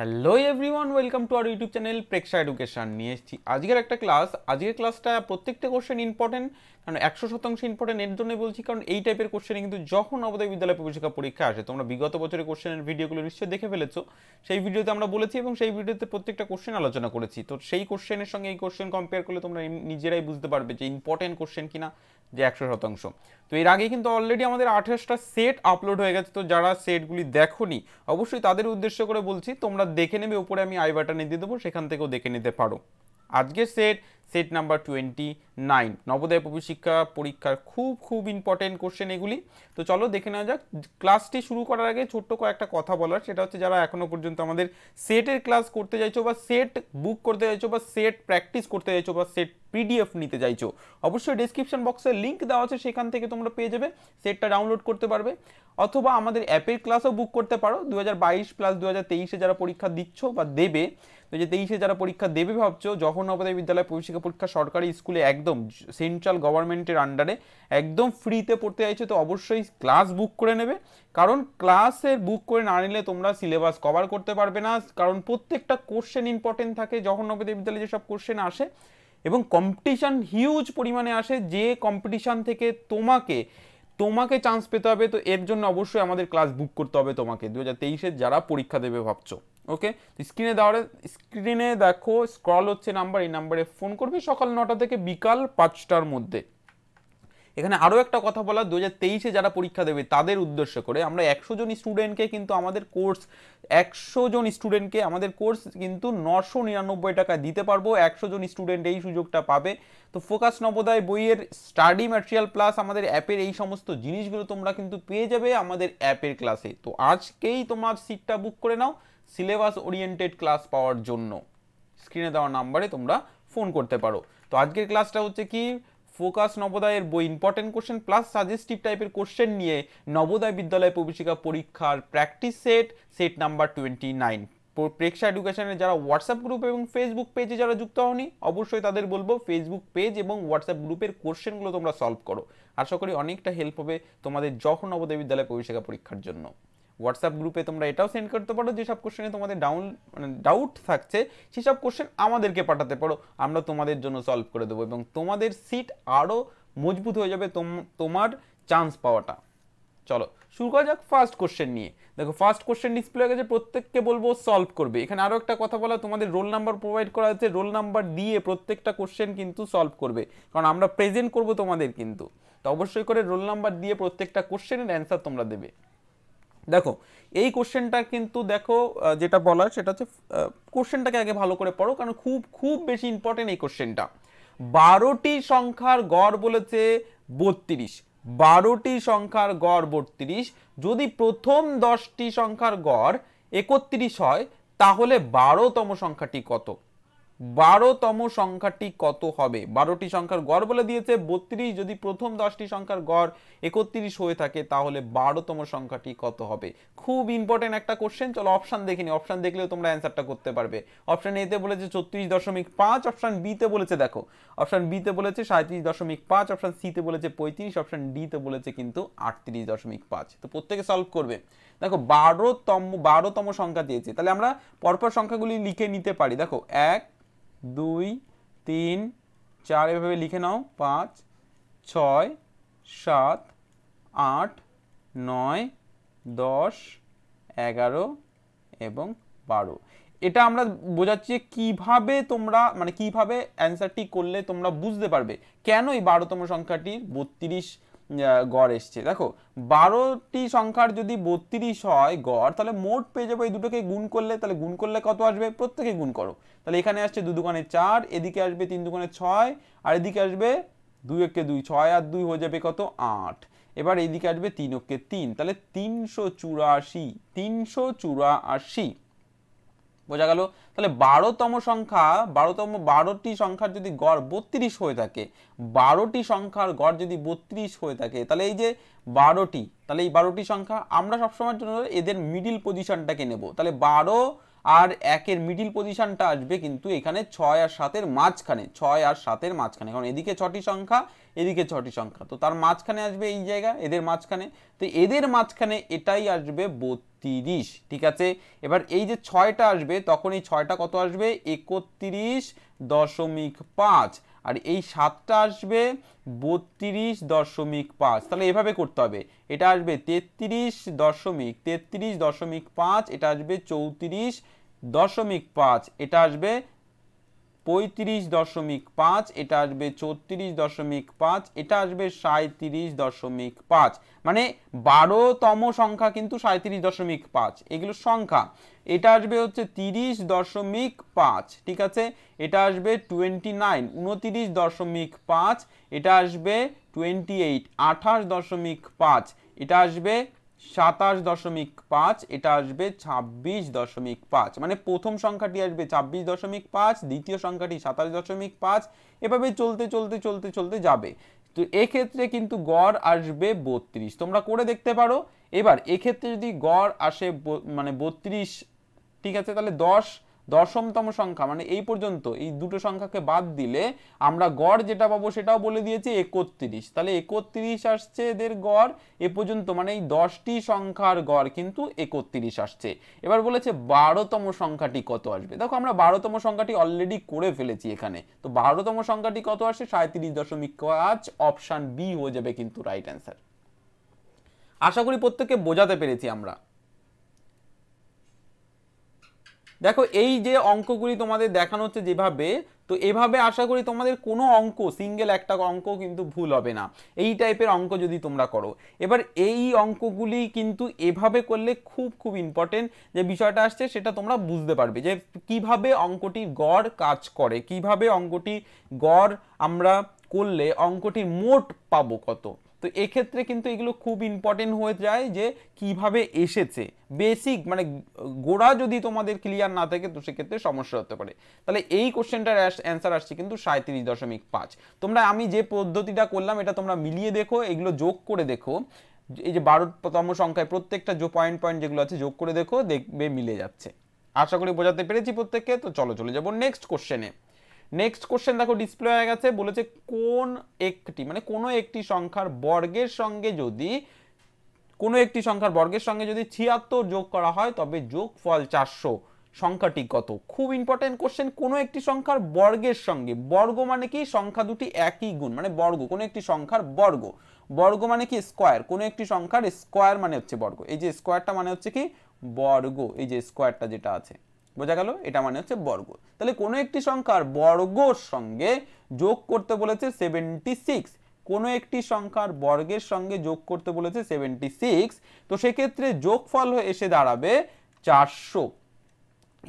Hello everyone, welcome to our YouTube channel Preksha education. নিয়ে এসেছি আজকের একটা ক্লাস। আজকের ক্লাসটা প্রত্যেকটা কোশ্চেন ইম্পর্টেন্ট, কারণ 100% ইম্পর্টেন্ট। এর জন্যই বলছি কারণ এই টাইপের কোশ্চেনে কিন্তু যখন নবোদয় বিদ্যালয় প্রবেশিকা পরীক্ষা আসে, তোমরা বিগত বছরের কোশ্চেনের ভিডিওগুলো নিশ্চয়ই দেখে ফেলেছো। সেই ভিডিওতে আমরা বলেছি এবং সেই ভিডিওতে প্রত্যেকটা কোশ্চেন আলোচনা করেছি। তো সেই কোশ্চেনের সঙ্গে এই কোশ্চেন কম্পেয়ার করলে তোমরা নিজেরাই বুঝতে পারবে যে ইম্পর্টেন্ট কোশ্চেন কিনা, যে 100%। তো এর আগে কিন্তু অলরেডি আমাদের 28টা সেট আপলোড হয়ে গেছে। তো যারা সেটগুলি দেখোনি অবশ্যই তাদের উদ্দেশ্য করে বলছি, তোমরা দেখে নেবে, উপরে আমি আই বাটনে দিয়ে দেবো, সেখান থেকেও দেখে নিতে পারো। আজকের সেট নাম্বার 29 নবোদয় প্রবেশিকা পরীক্ষার খুব ইম্পর্টেন্ট কোশ্চেন এগুলি। তো চলো দেখে নেওয়া যাক। ক্লাসটি শুরু করার আগে ছোট্ট কয়েকটা কথা বলার, সেটা হচ্ছে যারা এখনো পর্যন্ত আমাদের সেটের ক্লাস করতে চাইছো বা সেট বুক করতে চাইছো বা সেট প্র্যাকটিস করতে চাইছো বা সেট পিডিএফ নিতে চাইছো, অবশ্যই ডেসক্রিপশন বক্সে লিঙ্ক দেওয়া আছে, সেখান থেকে তোমরা পেয়ে যাবে, সেটটা ডাউনলোড করতে পারবে। অথবা আমাদের অ্যাপের ক্লাসও বুক করতে পারো। 2022 প্লাস 2023-এ যারা পরীক্ষা দিচ্ছ বা দেবে, 2023-এ যারা পরীক্ষা দেবে ভাবছো, যখন নবোদয় বিদ্যালয় প্রবেশিকা পরীক্ষা সরকারি স্কুলে একদম সেন্ট্রাল গভর্নমেন্টের আন্ডারে একদম ফ্রিতে পড়তে চাইছো, তো অবশ্যই ক্লাস বুক করে নেবে। কারণ ক্লাসের বুক করে না নিলে তোমরা সিলেবাস কভার করতে পারবে না, কারণ প্রত্যেকটা কোশ্চেন ইম্পর্টেন্ট থাকে যখন নবোদয় বিদ্যালয়ে যেসব কোশ্চেন আসে, এবং কম্পিটিশান হিউজ পরিমাণে আসে, যে কম্পিটিশান থেকে তোমাকে চান্স পেতে হবে। তো এর জন্য অবশ্যই আমাদের ক্লাস বুক করতে হবে তোমাকে, 2023-এ যারা পরীক্ষা দেবে ভাবছো। ওকে, স্ক্রিনে দেখো স্ক্রল হচ্ছে নাম্বার, এই নাম্বারে ফোন করবে সকাল 9টা থেকে বিকাল 5টার মধ্যে। এখানে আরও একটা কথা বলা, 2023-এ যারা পরীক্ষা দেবে তাদের উদ্দেশ্য করে আমরা 100 জন স্টুডেন্টকে কিন্তু আমাদের কোর্স 100 জন স্টুডেন্টকে আমাদের কোর্স কিন্তু 999 টাকায় দিতে পারবো। 100 জন স্টুডেন্ট এই সুযোগটা পাবে। তো ফোকাস নবোদয় বইয়ের স্টাডি ম্যাটেরিয়াল প্লাস আমাদের অ্যাপের এই সমস্ত জিনিসগুলো তোমরা কিন্তু পেয়ে যাবে আমাদের অ্যাপের ক্লাসে। তো আজকেই তোমার সিটটা বুক করে নাও সিলেবাস ওরিয়েন্টেড ক্লাস পাওয়ার জন্য। স্ক্রিনে দেওয়া নাম্বারে তোমরা ফোন করতে পারো। তো আজকের ক্লাসটা হচ্ছে কি, ফোকাস নবোদয়ের বই ইম্পর্টেন্ট কোশ্চেন প্লাস সাজেস্টিভ টাইপের কোশ্চেন নিয়ে নবোদয় বিদ্যালয় প্রবেশিকা পরীক্ষার প্র্যাকটিস সেট নাম্বার 29। প্রেক্ষা এডুকেশনের যারা হোয়াটসঅ্যাপ গ্রুপ এবং ফেসবুক পেজে যারা যুক্ত হওনি, অবশ্যই তাদের বলবো ফেসবুক পেজ এবং হোয়াটসঅ্যাপ গ্রুপের কোশ্চেনগুলো তোমরা সলভ করো। আশা করি অনেকটা হেল্প হবে তোমাদের যখন নবোদয় বিদ্যালয় প্রবেশিকা পরীক্ষার জন্য। হোয়াটসঅ্যাপ গ্রুপে তোমরা এটাও সেন্ড করতে পারো, যেসব কোশ্চেনে তোমাদের ডাউট থাকছে সেসব কোশ্চেন আমাদেরকে পাঠাতে পারো, আমরা তোমাদের জন্য সলভ করে দেবো এবং তোমাদের সিট আরও মজবুত হয়ে যাবে তোমার চান্স পাওয়াটা। চলো শুরু করা যাক ফার্স্ট কোশ্চেন নিয়ে। দেখো ফার্স্ট কোশ্চেন ডিসপ্লে হয়ে গেছে, প্রত্যেককে বলবো সলভ করবে। এখানে আরও একটা কথা বলা, তোমাদের রোল নাম্বার প্রোভাইড করা আছে, রোল নাম্বার দিয়ে প্রত্যেকটা কোশ্চেন কিন্তু সলভ করবে, কারণ আমরা প্রেজেন্ট করবো তোমাদের কিন্তু। তো অবশ্যই করে রোল নাম্বার দিয়ে প্রত্যেকটা কোশ্চেনের অ্যান্সার তোমরা দেবে। দেখো এই কোশ্চেনটা কিন্তু দেখো যেটা বলার সেটা হচ্ছে, কোশ্চেনটাকে আগে ভালো করে পড়ো, কারণ খুব বেশি ইম্পর্টেন্ট এই কোশ্চেনটা। 12টি সংখ্যার গড় বলেছে 32, 12টি সংখ্যার গড় 32, যদি প্রথম 10টি সংখ্যার গড় 31 হয় তাহলে 12তম সংখ্যাটি কত? 12তম সংখ্যাটি কত হবে? 12টি সংখ্যার গড় বলে দিয়েছে 32, যদি প্রথম 10টি সংখ্যার গড় 31 হয়ে থাকে তাহলে 12তম সংখ্যাটি কত হবে? খুব ইম্পর্টেন্ট একটা কোশ্চেন। চলো অপশন দেখে নি, অপশন দেখলেও তোমরা অ্যান্সারটা করতে পারবে। অপশন এতে বলেছে 34.5, অপশন বিতে বলেছে, দেখো অপশন বিতে বলেছে 37.5, অপশন সিতে বলেছে 35, অপশন ডিতে বলেছে কিন্তু 38.5। তো প্রত্যেকে সলভ করবে। দেখো 12তম সংখ্যা দিয়েছে, তাহলে আমরা পরপর সংখ্যাগুলি লিখে নিতে পারি। দেখো 1 2 3 4 এভাবে লিখে নাও, 5 6 7 8 9 10 11 এবং 12। এটা আমরা বোঝাচ্ছি কিভাবে তোমরা কিভাবে অ্যান্সারটি করলে তোমরা বুঝতে পারবে কেন এই 12তম সংখ্যাটির 32 গড় এসছে। দেখো 12টি সংখ্যার যদি 32 হয় গড়, তাহলে মোট পেয়ে যাবো এই দুটোকে গুণ করলে, তাহলে গুণ করলে কত আসবে? প্রত্যেকে গুণ করো। তাহলে এখানে আসছে 2 দুগুণে 4, এদিকে আসবে 3 দুগুণে 6, আর এদিকে আসবে 2 একে 2, 6 আর 2 হয়ে যাবে কত? 8। এবার এইদিকে আসবে 3 ওকে 3, তাহলে 384। বোঝা গেল? তাহলে 12তম সংখ্যা, 12টি সংখ্যার যদি গড় 32 হয়ে থাকে, 12টি সংখ্যার গড় যদি 32 হয়ে থাকে, তাহলে এই যে 12টি, তাহলে এই 12টি সংখ্যা আমরা সবসময়ের জন্য এদের মিডিল পজিশনটাকে নেব। তাহলে 12 আর একের মিডিল পজিশনটা আসবে কিন্তু এখানে 6 আর 7-এর মাঝখানে, 6 আর 7-এর মাঝখানে, কারণ এদিকে 6টি সংখ্যা এদিকে 6টি সংখ্যা, তো তার মাঝখানে আসবে এই জায়গা, এদের মাঝখানে, তো এদের মাঝখানে এটাই আসবে 32। ঠিক আছে, এবার এই যে 6টা আসবে তখন এই 6টা কত আসবে 31.5, আর এই 7টা আসবে 32.5। তাহলে এভাবে করতে হবে, এটা আসবে 33.5, এটা আসবে 34.5, এটা আসবে 35.5, এটা আসবে 34.5, এটা আসবে 37.5, মানে 12তম সংখ্যা কিন্তু 37.5, এগুলো সংখ্যা। এটা আসবে হচ্ছে 30.5, ঠিক আছে, এটা আসবে 29.5, এটা আসবে 28, 28.5, এটা আসবে 27.5, এটা আসবে 26.5, মানে প্রথম সংখ্যাটি আসবে 26.5, দ্বিতীয় সংখ্যাটি 27.5, এভাবে চলতে চলতে চলতে চলতে যাবে। তো এক্ষেত্রে কিন্তু গড় আসবে 32, তোমরা করে দেখতে পারো। এবার এক্ষেত্রে যদি গড় আসে মানে 32, ঠিক আছে, তাহলে 10তম সংখ্যা মানে এই পর্যন্ত এই দুটো সংখ্যাকে বাদ দিলে আমরা গড় যেটা পাবো সেটাও বলে দিয়েছি 31, তাহলে 31 আসছে এদের গড় এ পর্যন্ত, মানে এই 10টি সংখ্যার গড় কিন্তু 31 আসছে। এবার বলেছে 12তম সংখ্যাটি কত আসবে, দেখো আমরা 12তম সংখ্যাটি অলরেডি করে ফেলেছি এখানে, তো 12তম সংখ্যাটি কত আসে 37.5, অপশন বি হয়ে যাবে কিন্তু রাইট অ্যান্সার। আশা করি প্রত্যেককে বোঝাতে পেরেছি আমরা। দেখো এই যে অঙ্কগুলি তোমাদের দেখানো হচ্ছে যেভাবে, তো এভাবে আশা করি তোমাদের কোনো অঙ্ক, সিঙ্গেল একটা অঙ্ক কিন্তু ভুল হবে না এই টাইপের অঙ্ক যদি তোমরা করো। এবার এই অঙ্কগুলি কিন্তু এভাবে করলে খুব খুব ইম্পর্টেন্ট যে বিষয়টা আসছে সেটা তোমরা বুঝতে পারবে যে কিভাবে অঙ্কটির গড় কাজ করে, কিভাবে অঙ্কটি গড় আমরা করলে অঙ্কটির মোট পাবো কত। তো এক্ষেত্রে কিন্তু এগুলো খুব ইম্পর্টেন্ট হয়ে যায় যে কিভাবে এসেছে, বেসিক মানে গোড়া যদি তোমাদের ক্লিয়ার না থাকে তো সেক্ষেত্রে সমস্যা হতে পারে। তাহলে এই কোশ্চেনটার অ্যান্সার আসছে কিন্তু 37.5। তোমরা আমি যে পদ্ধতিটা করলাম এটা তোমরা মিলিয়ে দেখো, এগুলো যোগ করে দেখো, এই যে 12তম সংখ্যায় প্রত্যেকটা পয়েন্ট পয়েন্ট যেগুলো আছে যোগ করে দেখো, দেখবে মিলে যাচ্ছে। আশা করি বোঝাতে পেরেছি প্রত্যেককে। তো চলো চলে যাবো নেক্সট কোশ্চেনে। নেক্সট কোশ্চেন দেখো ডিসপ্লে হয়ে গেছে, বলেছে কোন একটি মানে কোনো একটি সংখ্যার বর্গের সঙ্গে যদি 76 যোগ করা হয় তবে যোগফল 400, সংখ্যাটি কত। খুব ইম্পর্টেন্ট কোশ্চেন, কোনো একটি সংখ্যার বর্গের সঙ্গে, বর্গ মানে কি সংখ্যা দুটি একই গুণ, মানে বর্গ, কোনো একটি সংখ্যার বর্গ, বর্গ মানে কি স্কোয়ার, কোনো একটি সংখ্যার স্কোয়ার মানে হচ্ছে বর্গ, এই যে স্কোয়ারটা মানে হচ্ছে কি বর্গ, এই যে স্কোয়ারটা যেটা আছে বোঝা গেল, এটা মানে হচ্ছে বর্গ। তাহলে কোনো একটি সংখ্যার বর্গর সঙ্গে যোগ করতে বলেছে 76, কোনো একটি সংখ্যার বর্গের সঙ্গে যোগ করতে বলেছে 76, তো সেক্ষেত্রে যোগফল এসে দাঁড়াবে 400।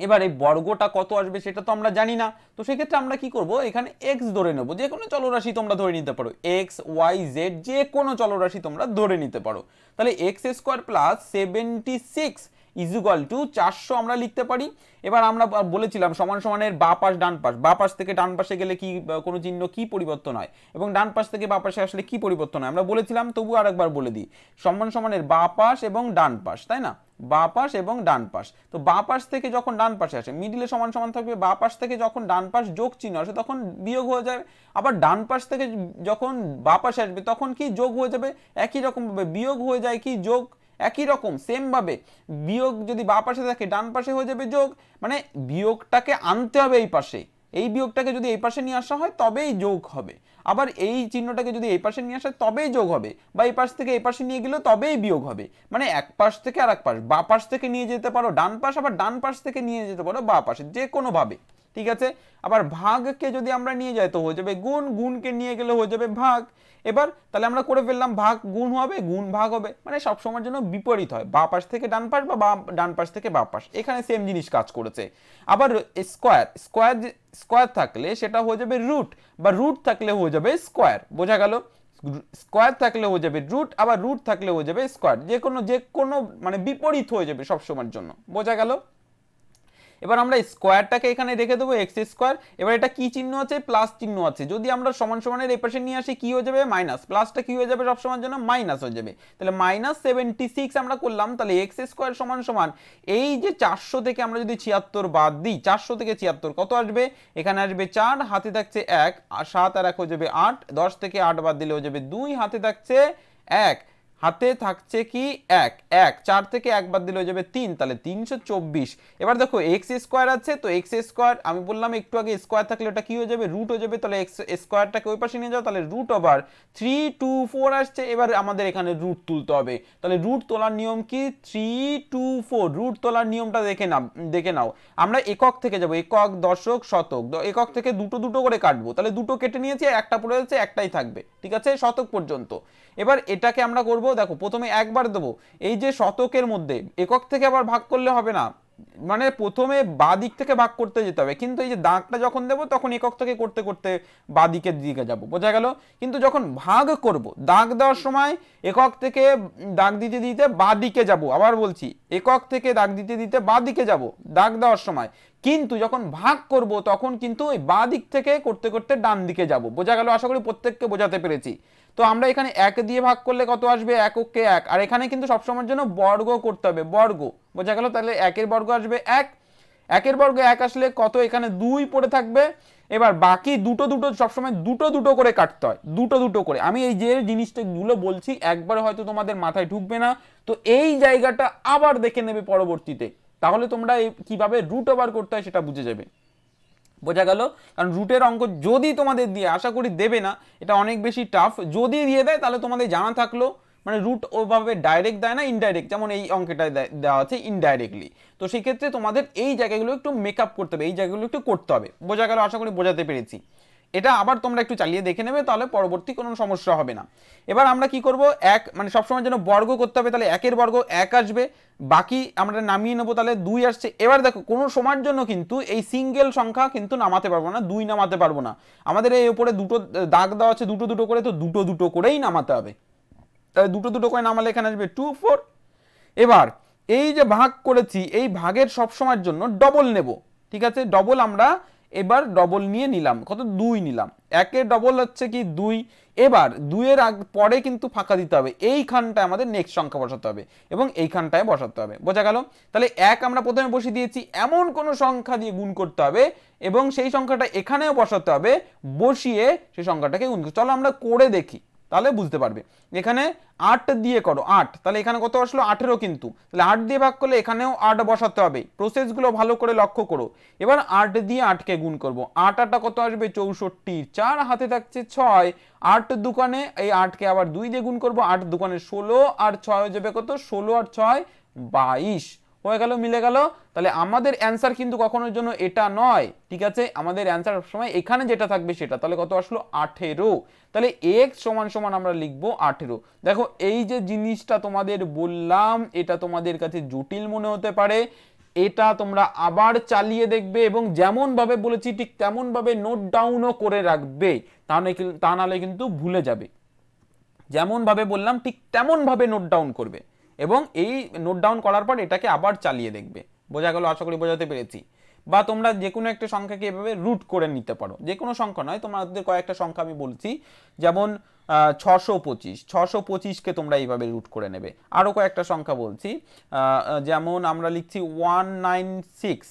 এবার এই বর্গটা কত আসবে সেটা তো আমরা জানি না, তো সেক্ষেত্রে আমরা কি করব, এখানে এক্স ধরে নেব, যে কোনো চলরাশি তোমরা ধরে নিতে পারো, এক্স ওয়াই জেড যে কোনো চলরাশি তোমরা ধরে নিতে পারো। তাহলে x square plus 76 equal to 400 আমরা লিখতে পারি। এবার আমরা বলেছিলাম সমান সমানের বা পাশ ডান পাশ, বা পাশ থেকে ডান পাশে গেলে কি কোনো চিহ্ন কি পরিবর্তন হয় এবং ডান পাশ থেকে বা পাশে আসলে কি পরিবর্তন হয় আমরা বলেছিলাম, তবু আরেকবার বলে দিই, সমান সমানের বা পাশ এবং ডান পাশ, তাই না, বা পাশ এবং ডান পাশ। তো বা পাশ থেকে যখন ডান পাশে আসে মিডিলে সমান সমান থাকবে, বা পাশ থেকে যখন ডান পাশ যোগ চিহ্ন আসে তখন বিয়োগ হয়ে যাবে, আবার ডান পাশ থেকে যখন বা পাশে আসবে তখন কি যোগ হয়ে যাবে, একই রকম ভাবে বিয়োগ হয়ে যায় কি যোগ, একই রকম সেম ভাবে বিয়োগ যদি বা পাশে থাকে ডান পাশে হয়ে যাবে যোগ, মানে বিয়োগটাকে আনতে হবে এই পাশে, এই বিয়োগটাকে যদি এই পাশে নিয়ে আসা হয় তবেই যোগ হবে, আবার এই চিহ্নটাকে যদি এই পাশে নিয়ে আসে তবেই যোগ হবে, বা এই পাশ থেকে এই পাশে নিয়ে গেলে তবেই বিয়োগ হবে, মানে এক পাশ থেকে আর এক পাশ, বা পাশ থেকে নিয়ে যেতে পারো ডান পাশ, আবার ডান পাশ থেকে নিয়ে যেতে পারো বা পাশে, যে কোনো ভাবে, ঠিক আছে। আবার ভাগকে যদি আমরা নিয়ে যাই তো হয়ে যাবে গুণ, গুণকে নিয়ে গেলে হয়ে যাবে ভাগ। এবার তাহলে আমরা করে ফেললাম ভাগ গুণ হবে, গুণ ভাগ হবে, মানে সব সময়ের জন্য বিপরীত হয়, বা পাশ থেকে ডান পাশ বা ডান পাশ থেকে বা পাশ, এখানে সেম জিনিস কাজ করেছে। আবার স্কোয়ার, স্কোয়ার থাকলে সেটা হয়ে যাবে রুট, বা রুট থাকলে হয়ে যাবে স্কোয়ার, বোঝা গেল, স্কোয়ার থাকলে হয়ে যাবে রুট, আবার রুট থাকলে হয়ে যাবে স্কোয়ার, যে কোনো মানে বিপরীত হয়ে যাবে সব সময়ের জন্য, বোঝা গেল। এবার আমরা স্কোয়ারটাকে এখানে রেখে দেবো এক্স স্কোয়ার। এবার এটা কি চিহ্ন আছে, প্লাস চিহ্ন আছে, যদি আমরা সমান সমানের এই পাশে নিয়ে আসি কি হয়ে যাবে মাইনাস, প্লাসটা কি হয়ে যাবে সব সময়ের জন্য মাইনাস হয়ে যাবে। তাহলে -76 আমরা করলাম, তাহলে এক্স স্কোয়ার সমান সমান এই যে 400 থেকে আমরা যদি 76 বাদ দিই, 400 থেকে 76 কত আসবে, এখানে আসবে 4, হাতে থাকছে 1, আর 7 আর 1 হয়ে যাবে 8, 10 থেকে 8 বাদ দিলে হয়ে যাবে 2, হাতে থাকছে 1, হাতে থাকছে কি 1, 4 থেকে 1 বাদ দিলে হয়ে যাবে 3, তাহলে 324। এবার দেখো এক্স স্কোয়ার আছে, তো এক্স স্কোয়ার আমি বললাম একটু আগে স্কোয়ার থাকলে ওটা কি হয়ে যাবে রুট হয়ে যাবে, তাহলে এক্স স্কোয়ারটাকে ওই পাশে নিয়ে যাও, তাহলে রুট ওভার 324 আসছে। এবার আমাদের এখানে রুট তুলতে হবে, তাহলে রুট তোলার নিয়ম কি 324, রুট তোলার নিয়মটা দেখে নাও। আমরা একক থেকে যাব, একক দশক শতক, একক থেকে দুটো দুটো করে কাটবো, তাহলে দুটো কেটে নিয়েছি, একটা পড়ে যাচ্ছে, একটাই থাকবে, ঠিক আছে শতক পর্যন্ত। এবার এটাকে আমরা করব, দেখো প্রথমে একবার দেবো, এই যে শতকের মধ্যে একক থেকে আবার ভাগ করলে হবে না, মানে প্রথমে বাঁ দিক থেকে ভাগ করতে যেতে হবে, কিন্তু এই যে দাগটা যখন দেবো তখন একক থেকে করতে করতে বাঁ দিকের দিকে যাব, বোঝা গেল। কিন্তু যখন ভাগ করব দাগ দেওয়ার সময় একক থেকে দাগ দিতে দিতে বাঁ দিকে যাব, আবার বলছি একক থেকে দাগ দিতে দিতে বাঁ দিকে যাব দাগ দেওয়ার সময়, কিন্তু যখন ভাগ করব তখন কিন্তু ওই বাঁ দিক থেকে করতে করতে ডান দিকে যাব, বোঝা গেল। আশা করি প্রত্যেককে বোঝাতে পেরেছি। তো আমরা এখানে 1 দিয়ে ভাগ করলে কত আসবে, এককে 1, আর এখানে কিন্তু সবসময়ের জন্য বর্গ করতে হবে, বর্গ, বোঝা গেল। তাহলে 1 বর্গ আসবে 1, 1 বর্গ 1 আসলে কত, এখানে 2 পড়ে থাকবে। এবার বাকি দুটো দুটো সবসময় দুটো দুটো করে কাটতে হয়, দুটো দুটো করে। আমি এই যে জিনিসটা গুলো বলছি একবারে হয়তো তোমাদের মাথায় ঢুকবে না, তো এই জায়গাটা আবার দেখে নেবে পরবর্তীতে, তাহলে তোমরা কিভাবে রুট ওভার করতে হয় সেটা বুঝে যাবে, বোঝা গেল। কারণ রুটের অঙ্ক যদি তোমাদের দিয়ে, আশা করি দেবে না, এটা অনেক বেশি টাফ, যদি দিয়ে দেয় তাহলে তোমাদের জানা থাকলো, মানে রুট ওভাবে ডাইরেক্ট দেয় না, ইনডাইরেক্ট, যেমন এই অঙ্কটায় দেওয়া আছে ইনডাইরেক্টলি। তো সেই ক্ষেত্রে তোমাদের এই জায়গাগুলো একটু মেকআপ করতে হবে, এই জায়গাগুলো একটু করতে হবে, বোঝা গেল। আশা করি বোঝাতে পেরেছি। এটা আবার তোমরা একটু চালিয়ে দেখে নেবে, তাহলে পরবর্তী কোনো সমস্যা হবে না। এবার আমরা কি করব, এক মানে সবসময় যেন বর্গ করতে হবে, তাহলে 1 বর্গ 1 আসবে, বাকি আমরা নামিয়ে নেবো, তাহলে 2 আসছে। এবার দেখো কোনো সময়ের জন্য কিন্তু এই সিঙ্গেল সংখ্যা কিন্তু নামাতে পারবো না, 2 নামাতে পারবো না, আমাদের এই উপরে দুটো দাগ দেওয়া আছে দুটো দুটো করে, তো দুটো দুটো করেই নামাতে হবে, তাহলে দুটো দুটো করে নামালে এখানে আসবে 2 4। এবার এই যে ভাগ করেছি এই ভাগের সব সময়ের জন্য ডবল নেব, ঠিক আছে, ডবল আমরা এবার ডবল নিয়ে নিলাম, কত 2 নিলাম, 1 ডবল হচ্ছে কি 2। এবার 2 এর পরে কিন্তু ফাঁকা দিতে হবে, এইখানটায় আমাদের নেক্সট সংখ্যা বসাতে হবে এবং এইখানটায় বসাতে হবে, বোঝা গেল। তাহলে 1 আমরা প্রথমে বসিয়ে দিয়েছি, এমন কোন সংখ্যা দিয়ে গুণ করতে হবে এবং সেই সংখ্যাটা এখানেও বসাতে হবে, বসিয়ে সেই সংখ্যাটাকে গুণ করতে। চলো আমরা করে দেখি, তাহলে বুঝতে পারবে। এখানে 8 দিয়ে করো 8, তাহলে এখানে কত আসলো 18, কিন্তু তাহলে 8 দিয়ে ভাগ করলে এখানেও 8 বসাতে হবে, প্রসেসগুলো ভালো করে লক্ষ্য করো। এবার 8 দিয়ে 8কে গুণ করব, 8 8 কত আসবে 64, 4 হাতে থাকছে 6, 8 দোকানে এই 8কে আবার 2 দিয়ে গুণ করব, 8 দোকানে 16 আর 6 হয়ে যাবে কত, 16 আর 6 22, হয়ে গেল, মিলে গেল। তাহলে আমাদের অ্যান্সার কিন্তু কখনোর জন্য এটা নয়, ঠিক আছে, আমাদের অ্যান্সার সবসময় এখানে যেটা থাকবে সেটা। তাহলে কত আসলো 18, তাহলে x সমান সমান আমরা লিখবো 18। দেখো এই যে জিনিসটা তোমাদের বললাম, এটা তোমাদের কাছে জটিল মনে হতে পারে, এটা তোমরা আবার চালিয়ে দেখবে এবং যেমন ভাবে বলেছি ঠিক তেমন ভাবে নোট ডাউনও করে রাখবে, তা নাহলে কিন্তু ভুলে যাবে। যেমন ভাবে বললাম ঠিক তেমন ভাবে নোট ডাউন করবে এবং এই নোট ডাউন করার পর এটাকে আবার চালিয়ে দেখবে, বোঝা গেল। আশা করি বোঝাতে পেরেছি। বা তোমরা যে কোনো একটা সংখ্যাকে এভাবে রুট করে নিতে পারো, যে কোনো সংখ্যা নয়, তোমাদের কয়েকটা সংখ্যা আমি বলছি, যেমন 625, 625কে তোমরা এইভাবে রুট করে নেবে। আরও কয়েকটা সংখ্যা বলছি, যেমন আমরা লিখছি 196,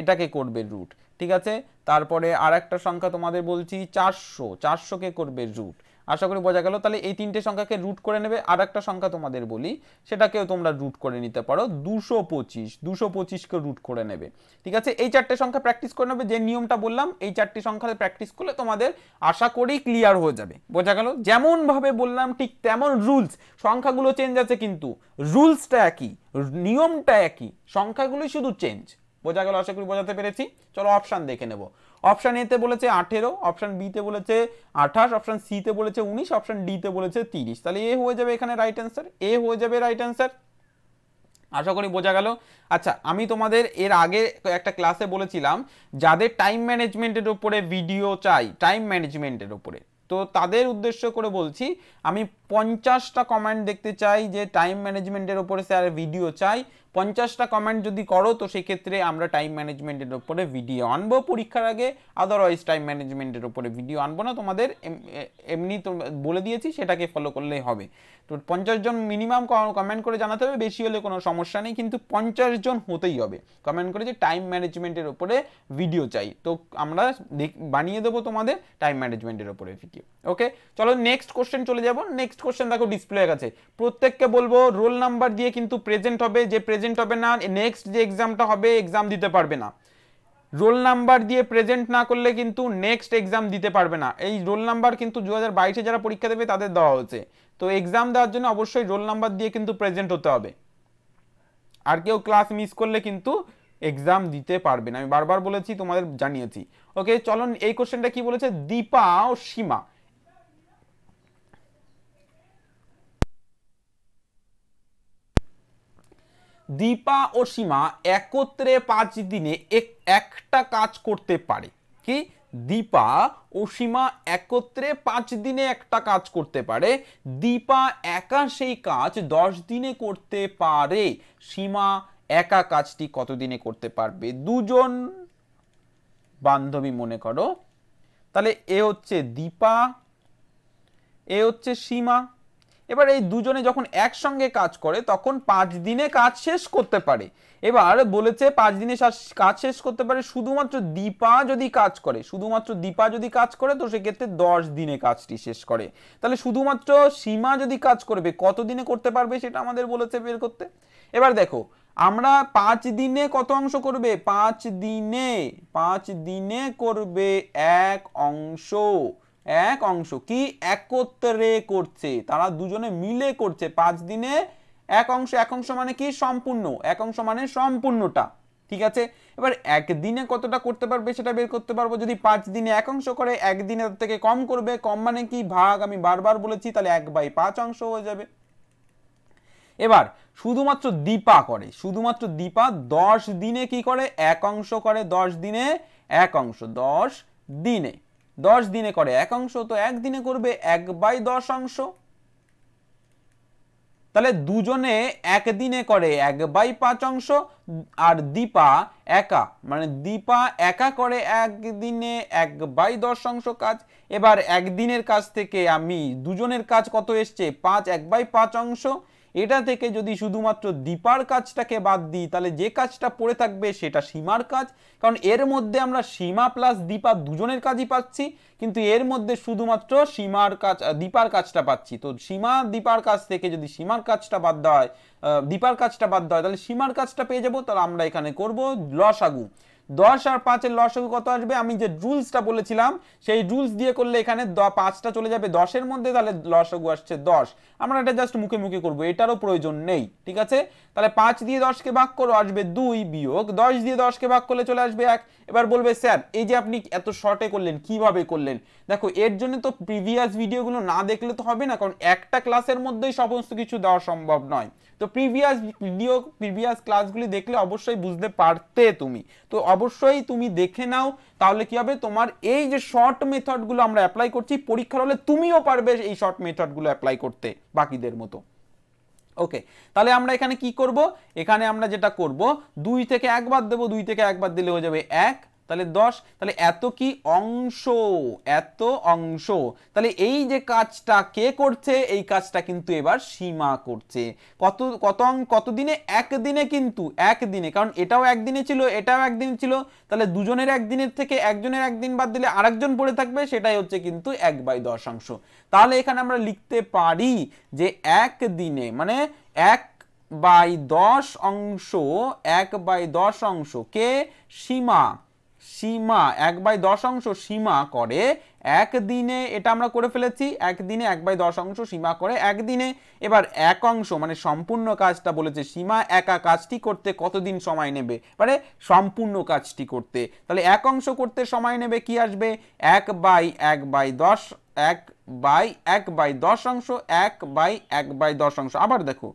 এটাকে করবে রুট, ঠিক আছে। তারপরে আর একটা সংখ্যা তোমাদের বলছি 400, 400কে করবে রুট। আশা করি বোঝা গেল। তাহলে এই তিনটে সংখ্যাকে রুট করে নেবে। আর একটা সংখ্যা তোমাদের বলি, সেটাকেও তোমরা রুট করে নিতে পারো, 225, 225কে রুট করে নেবে, ঠিক আছে। এই চারটে সংখ্যা প্র্যাকটিস করে নেবে, যে নিয়মটা বললাম এই চারটি সংখ্যা প্র্যাকটিস করলে তোমাদের আশা করি ক্লিয়ার হয়ে যাবে, বোঝা গেল। যেমন ভাবে বললাম ঠিক তেমন রুলস, সংখ্যাগুলো চেঞ্জ আছে কিন্তু রুলসটা একই, নিয়মটা একই, সংখ্যাগুলোই শুধু চেঞ্জ, বোঝা গেল। আশা করি বোঝাতে পেরেছি। চলো অপশান দেখে নেব। অপশান এতে বলেছে 18, অপশান বিতে বলেছে 28, অপশান সিতে বলেছে 19, অপশান ডিতে বলেছে 30, তাহলে এ হয়ে যাবে এখানে রাইট অ্যান্সার, এ হয়ে যাবে রাইট অ্যান্সার। আশা করি বোঝা গেল। আচ্ছা, আমি তোমাদের এর আগে একটা ক্লাসে বলেছিলাম যাদের টাইম ম্যানেজমেন্টের উপরে ভিডিও চাই, টাইম ম্যানেজমেন্টের উপরে, তো তাদের উদ্দেশ্য করে বলছি, আমি 50টা কমেন্ট দেখতে চাই যে টাইম ম্যানেজমেন্টের উপরে স্যার ভিডিও চাই, 50টা কমেন্ট যদি করো তো সেক্ষেত্রে আমরা টাইম ম্যানেজমেন্টের উপরে ভিডিও আনবো পরীক্ষার আগে, আদারওয়াইজ টাইম ম্যানেজমেন্টের উপরে ভিডিও আনবো না, তোমাদের এমনি তো বলে দিয়েছি সেটাকে ফলো করলেই হবে। তো 50 জন মিনিমাম কমেন্ট করে জানাতে হবে, বেশি হলে কোনো সমস্যা নেই, কিন্তু 50 জন হতেই হবে কমেন্ট করে যে টাইম ম্যানেজমেন্টের উপরে ভিডিও চাই, তো আমরা বানিয়ে দেবো তোমাদের টাইম ম্যানেজমেন্টের উপরে ভিডিও। ওকে, চলো নেক্সট কোশ্চেন চলে যাব। নেক্সট কোশ্চেন দেখো ডিসপ্লে কাছে, প্রত্যেককে বলবো রোল নাম্বার দিয়ে কিন্তু প্রেজেন্ট হবে, যে প্রেজেন্ট হবে না নেক্সট যে এক্সামটা হবে এক্সাম দিতে পারবে না। রোল নাম্বার দিয়ে প্রেজেন্ট না করলে কিন্তু নেক্সট এক্সাম দিতে পারবে না। এই রোল নাম্বার কিন্তু 2022-এ যারা পরীক্ষা দেবে তাদের দেওয়া হয়েছে, তো এক্সাম দেওয়ার জন্য অবশ্যই রোল নাম্বার দিয়ে কিন্তু প্রেজেন্ট হতে হবে। আর কেউ ক্লাস মিস করলে কিন্তু এক্সাম দিতে পারবে না, আমি বারবার বলেছি, তোমাদের জানিয়েছি। ওকে, চলো এই কোশ্চেনটা কি বলেছে, দীপা ও সীমা দীপা ও সীমা একত্রে 5 দিনে একটা কাজ করতে পারে। কি, দীপা ও সীমা একত্রে 5 দিনে একটা কাজ করতে পারে। দীপা একা সেই কাজ 10 দিনে করতে পারে। সীমা একা কাজটি কত দিনে করতে পারবে? দুজন বান্ধবী মনে করো, তাহলে এ হচ্ছে দীপা, এ হচ্ছে সীমা। এবার এই দুজনে যখন একসঙ্গে কাজ করে তখন 5 দিনে কাজ শেষ করতে পারে। এবার বলেছে 5 দিনে কাজ শেষ করতে পারে শুধুমাত্র দীপা যদি কাজ করে, শুধুমাত্র দীপা যদি কাজ করে তো সেক্ষেত্রে 10 দিনে কাজটি শেষ করে। তাহলে শুধুমাত্র সীমা যদি কাজ করবে কত দিনে করতে পারবে সেটা আমাদের বলেছে বের করতে। এবার দেখো আমরা 5 দিনে কত অংশ করবে, 5 দিনে করবে এক অংশ কি একত্রে করছে, তারা দুজনে মিলে করছে 5 দিনে এক অংশ মানে কি সম্পূর্ণ, এক অংশ মানে সম্পূর্ণটা, ঠিক আছে। এবার একদিনে কতটা করতে পারবে সেটা বের করতে পারবো। যদি 5 দিনে এক অংশ করে, একদিনে তার থেকে কম করবে, কম মানে কি ভাগ, আমি বারবার বলেছি, তাহলে 1/5 অংশ হয়ে যাবে। এবার শুধুমাত্র দীপা করে, শুধুমাত্র দীপা 10 দিনে কি করে, এক অংশ করে, 10 দিনে এক অংশ, 10 দিনে করে এক অংশ, তো একদিনে করবে 1/10 অংশ। তাহলে দুজনে একদিনে করে 1/5 অংশ, আর দীপা একা মানে দীপা একা করে একদিনে 1/10 অংশ কাজ। এবার একদিনের কাজ থেকে আমি দুজনের কাজ কত এসছে, 1/5 অংশ। এটা থেকে যদি শুধুমাত্র দীপার কাজটাকে বাদ দিই তাহলে যে কাজটা পড়ে থাকবে সেটা সীমার কাজ, কারণ এর মধ্যে আমরা সীমা প্লাস দীপা দুজনের কাজই পাচ্ছি, কিন্তু এর মধ্যে শুধুমাত্র সীমার কাজ দীপার কাজটা পাচ্ছি। তো সীমা দীপার কাজ থেকে যদি সীমার কাজটা বাদ দেওয়া হয়, দীপার কাজটা বাদ দেওয়া হয়, তাহলে সীমার কাজটা পেয়ে যাবো। তাহলে আমরা এখানে করব লসাগু। 10 আর 5-এর লসাগু কত আসবে, আমি যে রুলসটা বলেছিলাম সেই রুলস দিয়ে করলে এখানে 5টা চলে যাবে 10-এর মধ্যে, তাহলে লসাগু আসছে 10। আমরা এটা জাস্ট মুখে মুখে করবো, এটারও প্রয়োজন নেই, ঠিক আছে। তাহলে 5 দিয়ে 10কে ভাগ করো, আসবে 2, বিয়োগ 10 দিয়ে 10কে ভাগ করলে চলে আসবে 1। এবার বলবে স্যার এই যে আপনি এত শর্টে করলেন কিভাবে করলেন, দেখো এর জন্য তো প্রিভিয়াস ভিডিওগুলো না দেখলে তো হবে না, কারণ একটা ক্লাসের মধ্যেই সমস্ত কিছু দেওয়া সম্ভব নয়। তো প্রিভিয়াস ক্লাসগুলি দেখলে অবশ্যই বুঝতে পারতে তুমি, তো অবশ্যই তুমি দেখে নাও, তাহলে কি হবে তোমার এই যে শর্ট মেথডগুলো আমরা অ্যাপ্লাই করছি পরীক্ষার হলে তুমিও পারবে এই শর্ট মেথডগুলো অ্যাপ্লাই করতে বাকিদের মতো। ওকে, তাহলে আমরা এখানে কি করব, এখানে আমরা যেটা করব 2 থেকে 1 বাদ দেব, 2 থেকে 1 বাদ দিলে হয়ে যাবে 1, তাহলে 10। তাহলে এত কি অংশ, এত অংশ। তাহলে এই যে কাজটা কে করছে, এই কাজটা কিন্তু এবার সীমা করছে। কত দিনে, একদিনে, কিন্তু একদিনে, কারণ এটাও একদিনে ছিল এটাও একদিনে ছিল, তাহলে দুজনের একদিনের থেকে একজনের একদিন বাদ দিলে আরেকজন পড়ে থাকবে, সেটাই হচ্ছে কিন্তু 1/10 অংশ। তাহলে এখানে আমরা লিখতে পারি যে একদিনে মানে 1/10 অংশ, 1/10 অংশ কে সীমা, 1/10 অংশ সীমা করে একদিনে, এটা আমরা করে ফেলেছি, একদিনে 1/10 অংশ সীমা করে একদিনে। এবার এক অংশ মানে সম্পূর্ণ কাজটা বলেছে, সীমা একা কাজটি করতে কতদিন সময় নেবে, মানে সম্পূর্ণ কাজটি করতে, তাহলে এক অংশ করতে সময় নেবে কি আসবে 1/1/10, 1/1/10 অংশ, 1/1/10 অংশ। আবার দেখো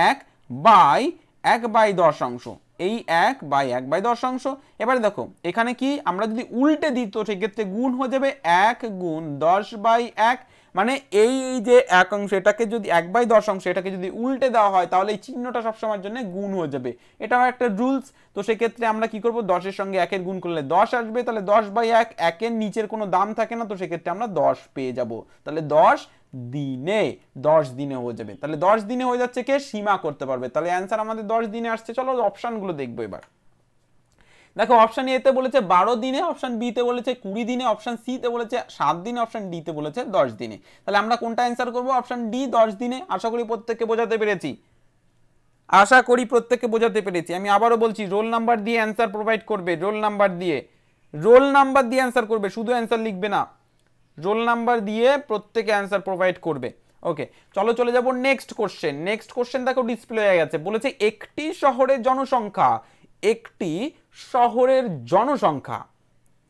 1/1/10 অংশ, এই 1/1/10 অংশ। এবারে দেখো এখানে কি আমরা যদি উল্টে দিই তো সেক্ষেত্রে গুণ হয়ে যাবে 1 গুণ 10/1, মানে এই যে 1 অংশ এটাকে যদি 1/10 অংশ এটাকে যদি উল্টে দেওয়া হয় তাহলে এই চিহ্নটা সবসময়ের জন্য গুণ হয়ে যাবে, এটা আমার একটা রুলস। তো সেক্ষেত্রে আমরা কি করব, 10 এর সঙ্গে 1 এর গুণ করলে 10 আসবে, তাহলে 10/1, 1 এর নিচের কোনো দাম থাকে না, তো সেক্ষেত্রে আমরা 10 পেয়ে যাব। তাহলে 10 দিনে হয়ে যাবে। তাহলে 10 দিনে হয়ে যাচ্ছে, কে সীমা করতে পারবে। তাহলে অ্যান্সার আমাদের 10 দিনে আসছে। চলো অপশানগুলো দেখবো এবার। দেখো অপশন এ তে বলেছে 12 দিনে, অপশন বি তে বলেছে 20 দিনে, অপশন সি তে বলেছে 7 দিনে, অপশন ডি তে বলেছে 10 দিনে। তাহলে আমরা কোনটা অ্যান্সার করব, অপশন ডি 10 দিনে। আশা করি প্রত্যেককে বোঝাতে পেরেছি, আমি আবারও বলছি, রোল নাম্বার দিয়ে অ্যান্সার প্রোভাইড করবে, রোল নাম্বার দিয়ে অ্যান্সার করবে, শুধু অ্যান্সার লিখবে না, রোল নাম্বার দিয়ে প্রত্যেকে অ্যান্সার প্রোভাইড করবে। ওকে, চলো চলে যাব নেক্সট কোশ্চেন। দেখো ডিসপ্লে হয়ে গেছে, বলেছে একটি শহরের জনসংখ্যা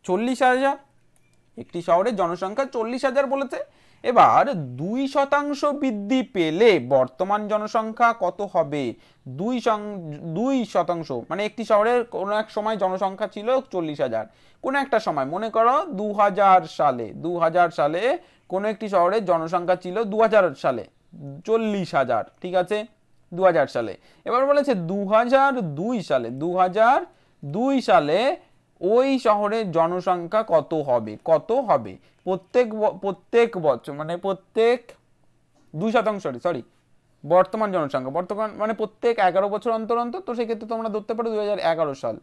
40,000। একটি শহরের জনসংখ্যা 40,000 বলেছে। এবার 2% বৃদ্ধি পেলে বর্তমান জনসংখ্যা কত হবে? 2% মানে একটি শহরের কোনো এক সময় জনসংখ্যা ছিল 40,000, কোনো একটা সময় মনে করো 2000 সালে কোনো একটি শহরের জনসংখ্যা ছিল 2000 সালে 40,000, ঠিক আছে, 2000 সালে। এবার বলেছে 2002 সালে ওই শহরের জনসংখ্যা কত হবে? প্রত্যেক বছর মানে প্রত্যেক 2%, বর্তমান জনসংখ্যা, মানে প্রত্যেক 11 বছর অন্তর অন্তর। তো সেক্ষেত্রে তোমরা ধরতে পারো 2011 সাল।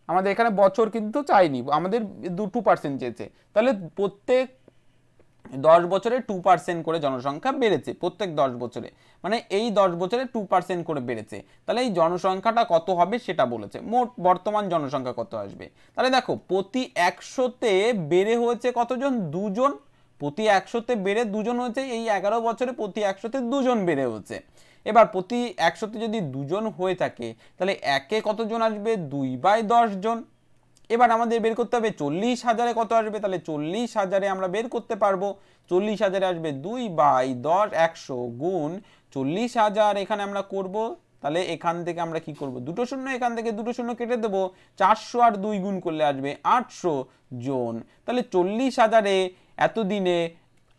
আমাদের এখানে বছর কিন্তু চাইনি, আমাদের 2% চেয়েছে। তাহলে প্রত্যেক 10 বছরে 2% করে জনসংখ্যা বেড়েছে, প্রত্যেক 10 বছরে, মানে এই 10 বছরে 2% করে বেড়েছে। তাহলে এই জনসংখ্যাটা কত হবে সেটা বলেছে, মোট বর্তমান জনসংখ্যা কত আসবে। তাহলে দেখো প্রতি 100তে বেড়ে হয়েছে কতজন? 2 জন। প্রতি 100তে বেড়ে 2 জন হয়েছে, এই 11 বছরে প্রতি 100তে 2 জন বেড়ে হয়েছে। এবার প্রতি 100তে যদি 2 জন হয়ে থাকে তাহলে একে কতজন আসবে? 2/10 জন। এবার আমাদের বের করতে হবে 40,000-এ কত আসবে, তাহলে 40,000-এ আমরা বের করতে পারবো। 40,000-এ আসবে 2/10, 100 গুণ 40,000, এখানে আমরা করব। তাহলে এখান থেকে আমরা কি করব, দুটো শূন্য, এখান থেকে দুটো শূন্য কেটে দেবো, 400 আর 2 গুণ করলে আসবে 800 জন। তাহলে 40,000-এ এতদিনে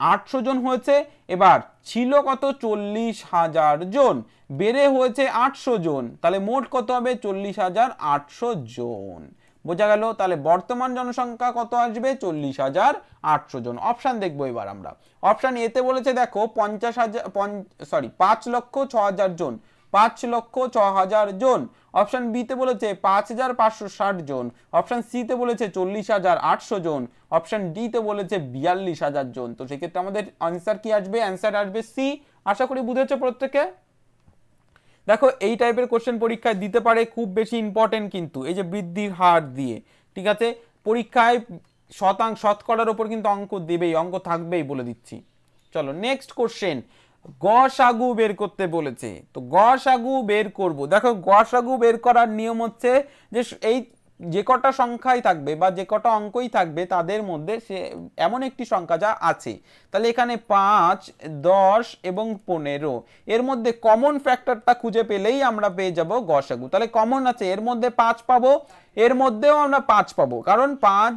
800 জন হয়েছে। এবার ছিল কত? 40,000 জন, বেড়ে হয়েছে 800 জন, তাহলে মোট কত হবে? 40,800 জন। বোঝা গেল? তাহলে বর্তমান জনসংখ্যা কত আসবে? 40,800 জন। অপশান দেখবো এবার আমরা। অপশান এতে বলেছে দেখো 5,06,000 জন, 5,06,000 জন। অপশান বিতে বলেছে 5,560 জন। অপশান সিতে বলেছে 40,800 জন। অপশান ডিতে বলেছে 42,000 জন। তো সেক্ষেত্রে আমাদের আনসার কি আসবে? অ্যান্সার আসবে সি। আশা করি বুঝেছো প্রত্যেকে। দেখো এই টাইপের কোশ্চেন পরীক্ষায় দিতে পারে, খুব বেশি ইম্পর্টেন্ট কিন্তু এই যে বৃদ্ধির হার দিয়ে, ঠিক আছে, পরীক্ষায় শতকরার উপর কিন্তু অঙ্ক দেবেই, অঙ্ক থাকবেই, বলে দিচ্ছি। চলো নেক্সট কোশ্চেন, গসাগু বের করতে বলেছে। তো গসাগু বের করব। দেখো গসাগু বের করার নিয়ম হচ্ছে যে এই যে কটা সংখ্যাই থাকবে বা যে কটা অঙ্কই থাকবে তাদের মধ্যে সে এমন একটি সংখ্যা যা আছে, তাহলে এখানে 5, 10 এবং 15 এর মধ্যে কমন ফ্যাক্টরটা খুঁজে পেলেই আমরা পেয়ে যাব গসাগু। তাহলে কমন আছে, এর মধ্যে 5 পাবো, এর মধ্যেও আমরা 5 পাবো, কারণ 5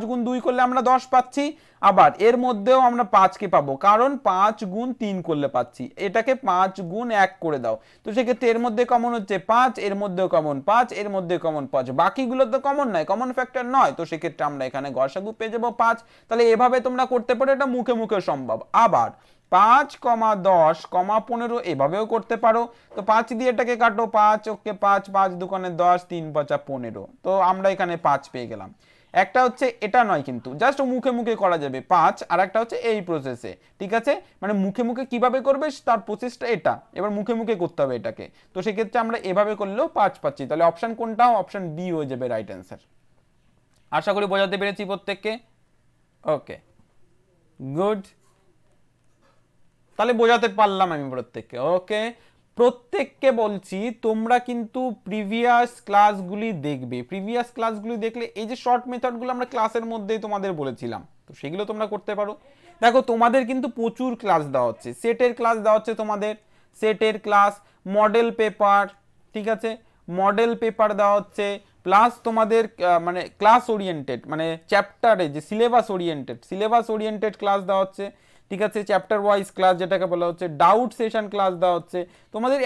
গুণ 2 করলে আমরা 10 পাচ্ছি। আবার এর মধ্যেও আমরা 5 কে পাবো, কারণ 5 গুণ 3 করলে পাচ্ছি। এটাকে 5 গুণ 1 করে দাও। তো সেক্ষেত্রে এর মধ্যে কমন হচ্ছে 5, এর মধ্যেও কমন 5, এর মধ্যে কমন 5, বাকিগুলো তো কমন নয়, কমন ফ্যাক্টর নয়। তো সেক্ষেত্রে আমরা এখানে গসাগু পেয়ে যাবো 5। তাহলে এভাবে তোমরা করতে পারো, এটা মুখে মুখে সম্ভব। আবার 5, 10, 15 এভাবেও করতে পারো। তো 5 দিয়ে এটাকে কাটো, 5 ওকে 5, 5 দুগুণে 10, 3 5 15। তো আমরা এখানে 5 পেয়ে গেলাম। একটা হচ্ছে এটা নয় কিন্তু, জাস্ট মুখে মুখে করা যাবে 5, আর একটা হচ্ছে এই প্রসেসে, ঠিক আছে, মানে মুখে মুখে কিভাবে করবে তার প্রসেসটা এটা, এবার মুখে মুখে করতে হবে এটাকে। তো সেক্ষেত্রে আমরা এভাবে করলেও 5 পাচ্ছি। তাহলে অপশন কোনটা? অপশন বি হয়ে যাবে রাইট অ্যান্সার। আশা করি বোঝাতে পেরেছি প্রত্যেককে। ওকে গুড, তাহলে বোঝাতে পারলাম আমি প্রত্যেককে। ওকে, প্রত্যেককে বলছি তোমরা কিন্তু প্রিভিয়াস ক্লাসগুলি দেখবে। প্রিভিয়াস ক্লাসগুলি দেখলে এই যে শর্ট মেথডগুলো আমরা ক্লাসের মধ্যেই তোমাদের বলেছিলাম, তো সেগুলো তোমরা করতে পারো। দেখো তোমাদের কিন্তু প্রচুর ক্লাস দেওয়া হচ্ছে, সেটের ক্লাস দেওয়া হচ্ছে তোমাদের, সেটের ক্লাস, মডেল পেপার, ঠিক আছে, মডেল পেপার দেওয়া হচ্ছে, প্লাস তোমাদের মানে ক্লাস ওরিয়েন্টেড মানে চ্যাপ্টারে যে সিলেবাস ওরিয়েন্টেড ক্লাস দেওয়া হচ্ছে, ঠিক আছে, চ্যাপ্টার ওয়াইজ ক্লাস যেটাকে বলা হচ্ছে, ডাউট সেশন ক্লাস দেওয়া হচ্ছে, তোমাদের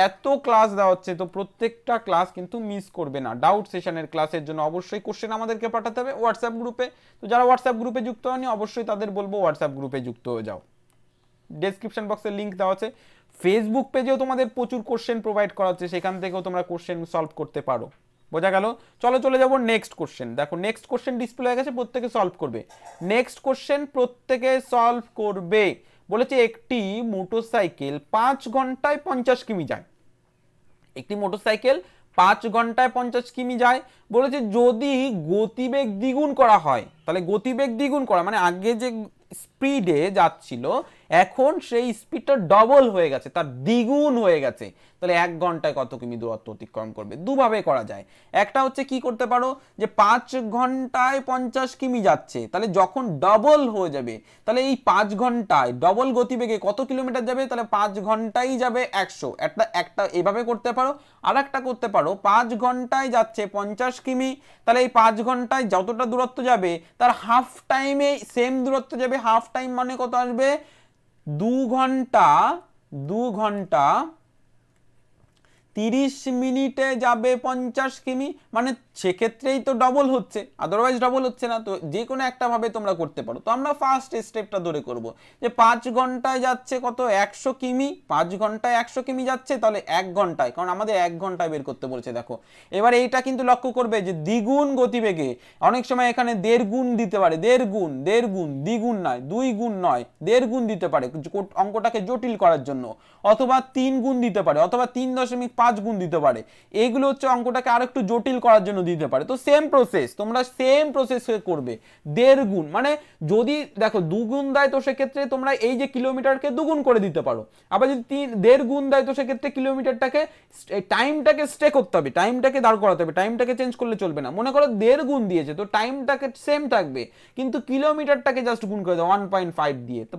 এত ক্লাস দেওয়া হচ্ছে, তো প্রত্যেকটা ক্লাস কিন্তু মিস করবে না। ডাউট সেশনের ক্লাসের জন্য অবশ্যই কোশ্চেন আমাদেরকে পাঠাতে হবে হোয়াটসঅ্যাপ গ্রুপে। তো যারা হোয়াটসঅ্যাপ গ্রুপে যুক্ত হয়নি অবশ্যই তাদের বলবো হোয়াটসঅ্যাপ গ্রুপে যুক্ত হয়ে যাও। ডেসক্রিপশন বক্সে লিঙ্ক দেওয়া আছে। ফেসবুক পেজেও তোমাদের প্রচুর কোশ্চেন প্রোভাইড করা হচ্ছে, সেখান থেকেও তোমরা কোশ্চেন সলভ করতে পারো। বোঝা গেল? চলো চলে যাবো নেক্সট কোশ্চেন। দেখো নেক্সট কোশ্চেন ডিসপ্লে হয়ে গেছে, প্রত্যেকে সলভ করবে। নেক্সট কোশ্চেন প্রত্যেকে সলভ করবে। বলেছে একটি মোটরসাইকেল 5 ঘন্টায় 50 কিমি যায়। একটি মোটরসাইকেল 5 ঘন্টায় 50 কিমি যায়। বলেছে যদি গতিবেগ দ্বিগুণ করা হয়, তাহলে গতিবেগ দ্বিগুণ করা মানে আগে যে স্পিডে যাচ্ছিল এখন সেই স্পিডটা ডবল হয়ে গেছে, তার দ্বিগুণ হয়ে গেছে, তাহলে 1 ঘন্টায় কত কিমি দূরত্ব অতিক্রম করবে? দুভাবে করা যায়। একটা হচ্ছে কি করতে পারো যে 5 ঘন্টায় 50 কিমি যাচ্ছে, তাহলে যখন ডবল হয়ে যাবে তাহলে এই 5 ঘন্টায় ডবল গতিবেগে কত কিলোমিটার যাবে? তাহলে 5 ঘন্টায় যাবে 100। একটা এভাবে করতে পারো। আর একটা করতে পারো 5 ঘন্টায় যাচ্ছে 50 কিমি, তাহলে এই 5 ঘন্টায় যতটা দূরত্ব যাবে তার হাফ টাইমে সেম দূরত্ব যাবে। হাফ টাইম মানে কত আসবে? 2 ঘন্টা 30 মিনিটে যাবে 50 কিমি, মানে সেক্ষেত্রেই তো ডবল হচ্ছে, আদারওয়াইজ ডবল হচ্ছে না। তো যে কোনো একটা ভাবে তোমরা করতে পারো। তো আমরা ফার্স্ট স্টেপটা ধরে করব যে 5 ঘন্টায় যাচ্ছে কত? 100 কিমি। 5 ঘন্টায় 100 কিমি যাচ্ছে, তাহলে 1 ঘন্টায়, কারণ আমাদের 1 ঘন্টায় বের করতে বলেছে। দেখো এবার এইটা কিন্তু লক্ষ্য করবে যে দ্বিগুণ গতিবেগে, অনেক সময় এখানে 1.5 গুণ দিতে পারে, 1.5 গুণ, দ্বিগুণ নয়, 2 গুণ নয়, 1.5 গুণ দিতে পারে অঙ্কটাকে জটিল করার জন্য, অথবা 3 গুণ দিতে পারে, অথবা 3.5 গুণ দিতে পারে। এইগুলো হচ্ছে অঙ্কটাকে আরেকটু জটিল করার জন্য দিতে পারে। তো সেম প্রসেস, তোমরা সেম প্রসেস করবে। 1.5 গুণ মানে যদি দেখো 2 গুণ দেয় তো সেক্ষেত্রে তোমরা এই যে কিলোমিটারকে 2 গুণ করে দিতে পারো। আবার যদি 1.5 গুণ দেয় তো সেক্ষেত্রে কিলোমিটারটাকে টাইমটাকে স্টে করতে হবে, টাইমটাকে দাঁড় করাতে হবে, টাইমটাকে চেঞ্জ করলে চলবে না। মনে করো 1.5 গুণ দিয়েছে তো টাইমটাকে সেম থাকবে, কিন্তু কিলোমিটারটাকে জাস্ট গুণ করে দাও 1.5 দিয়ে। তো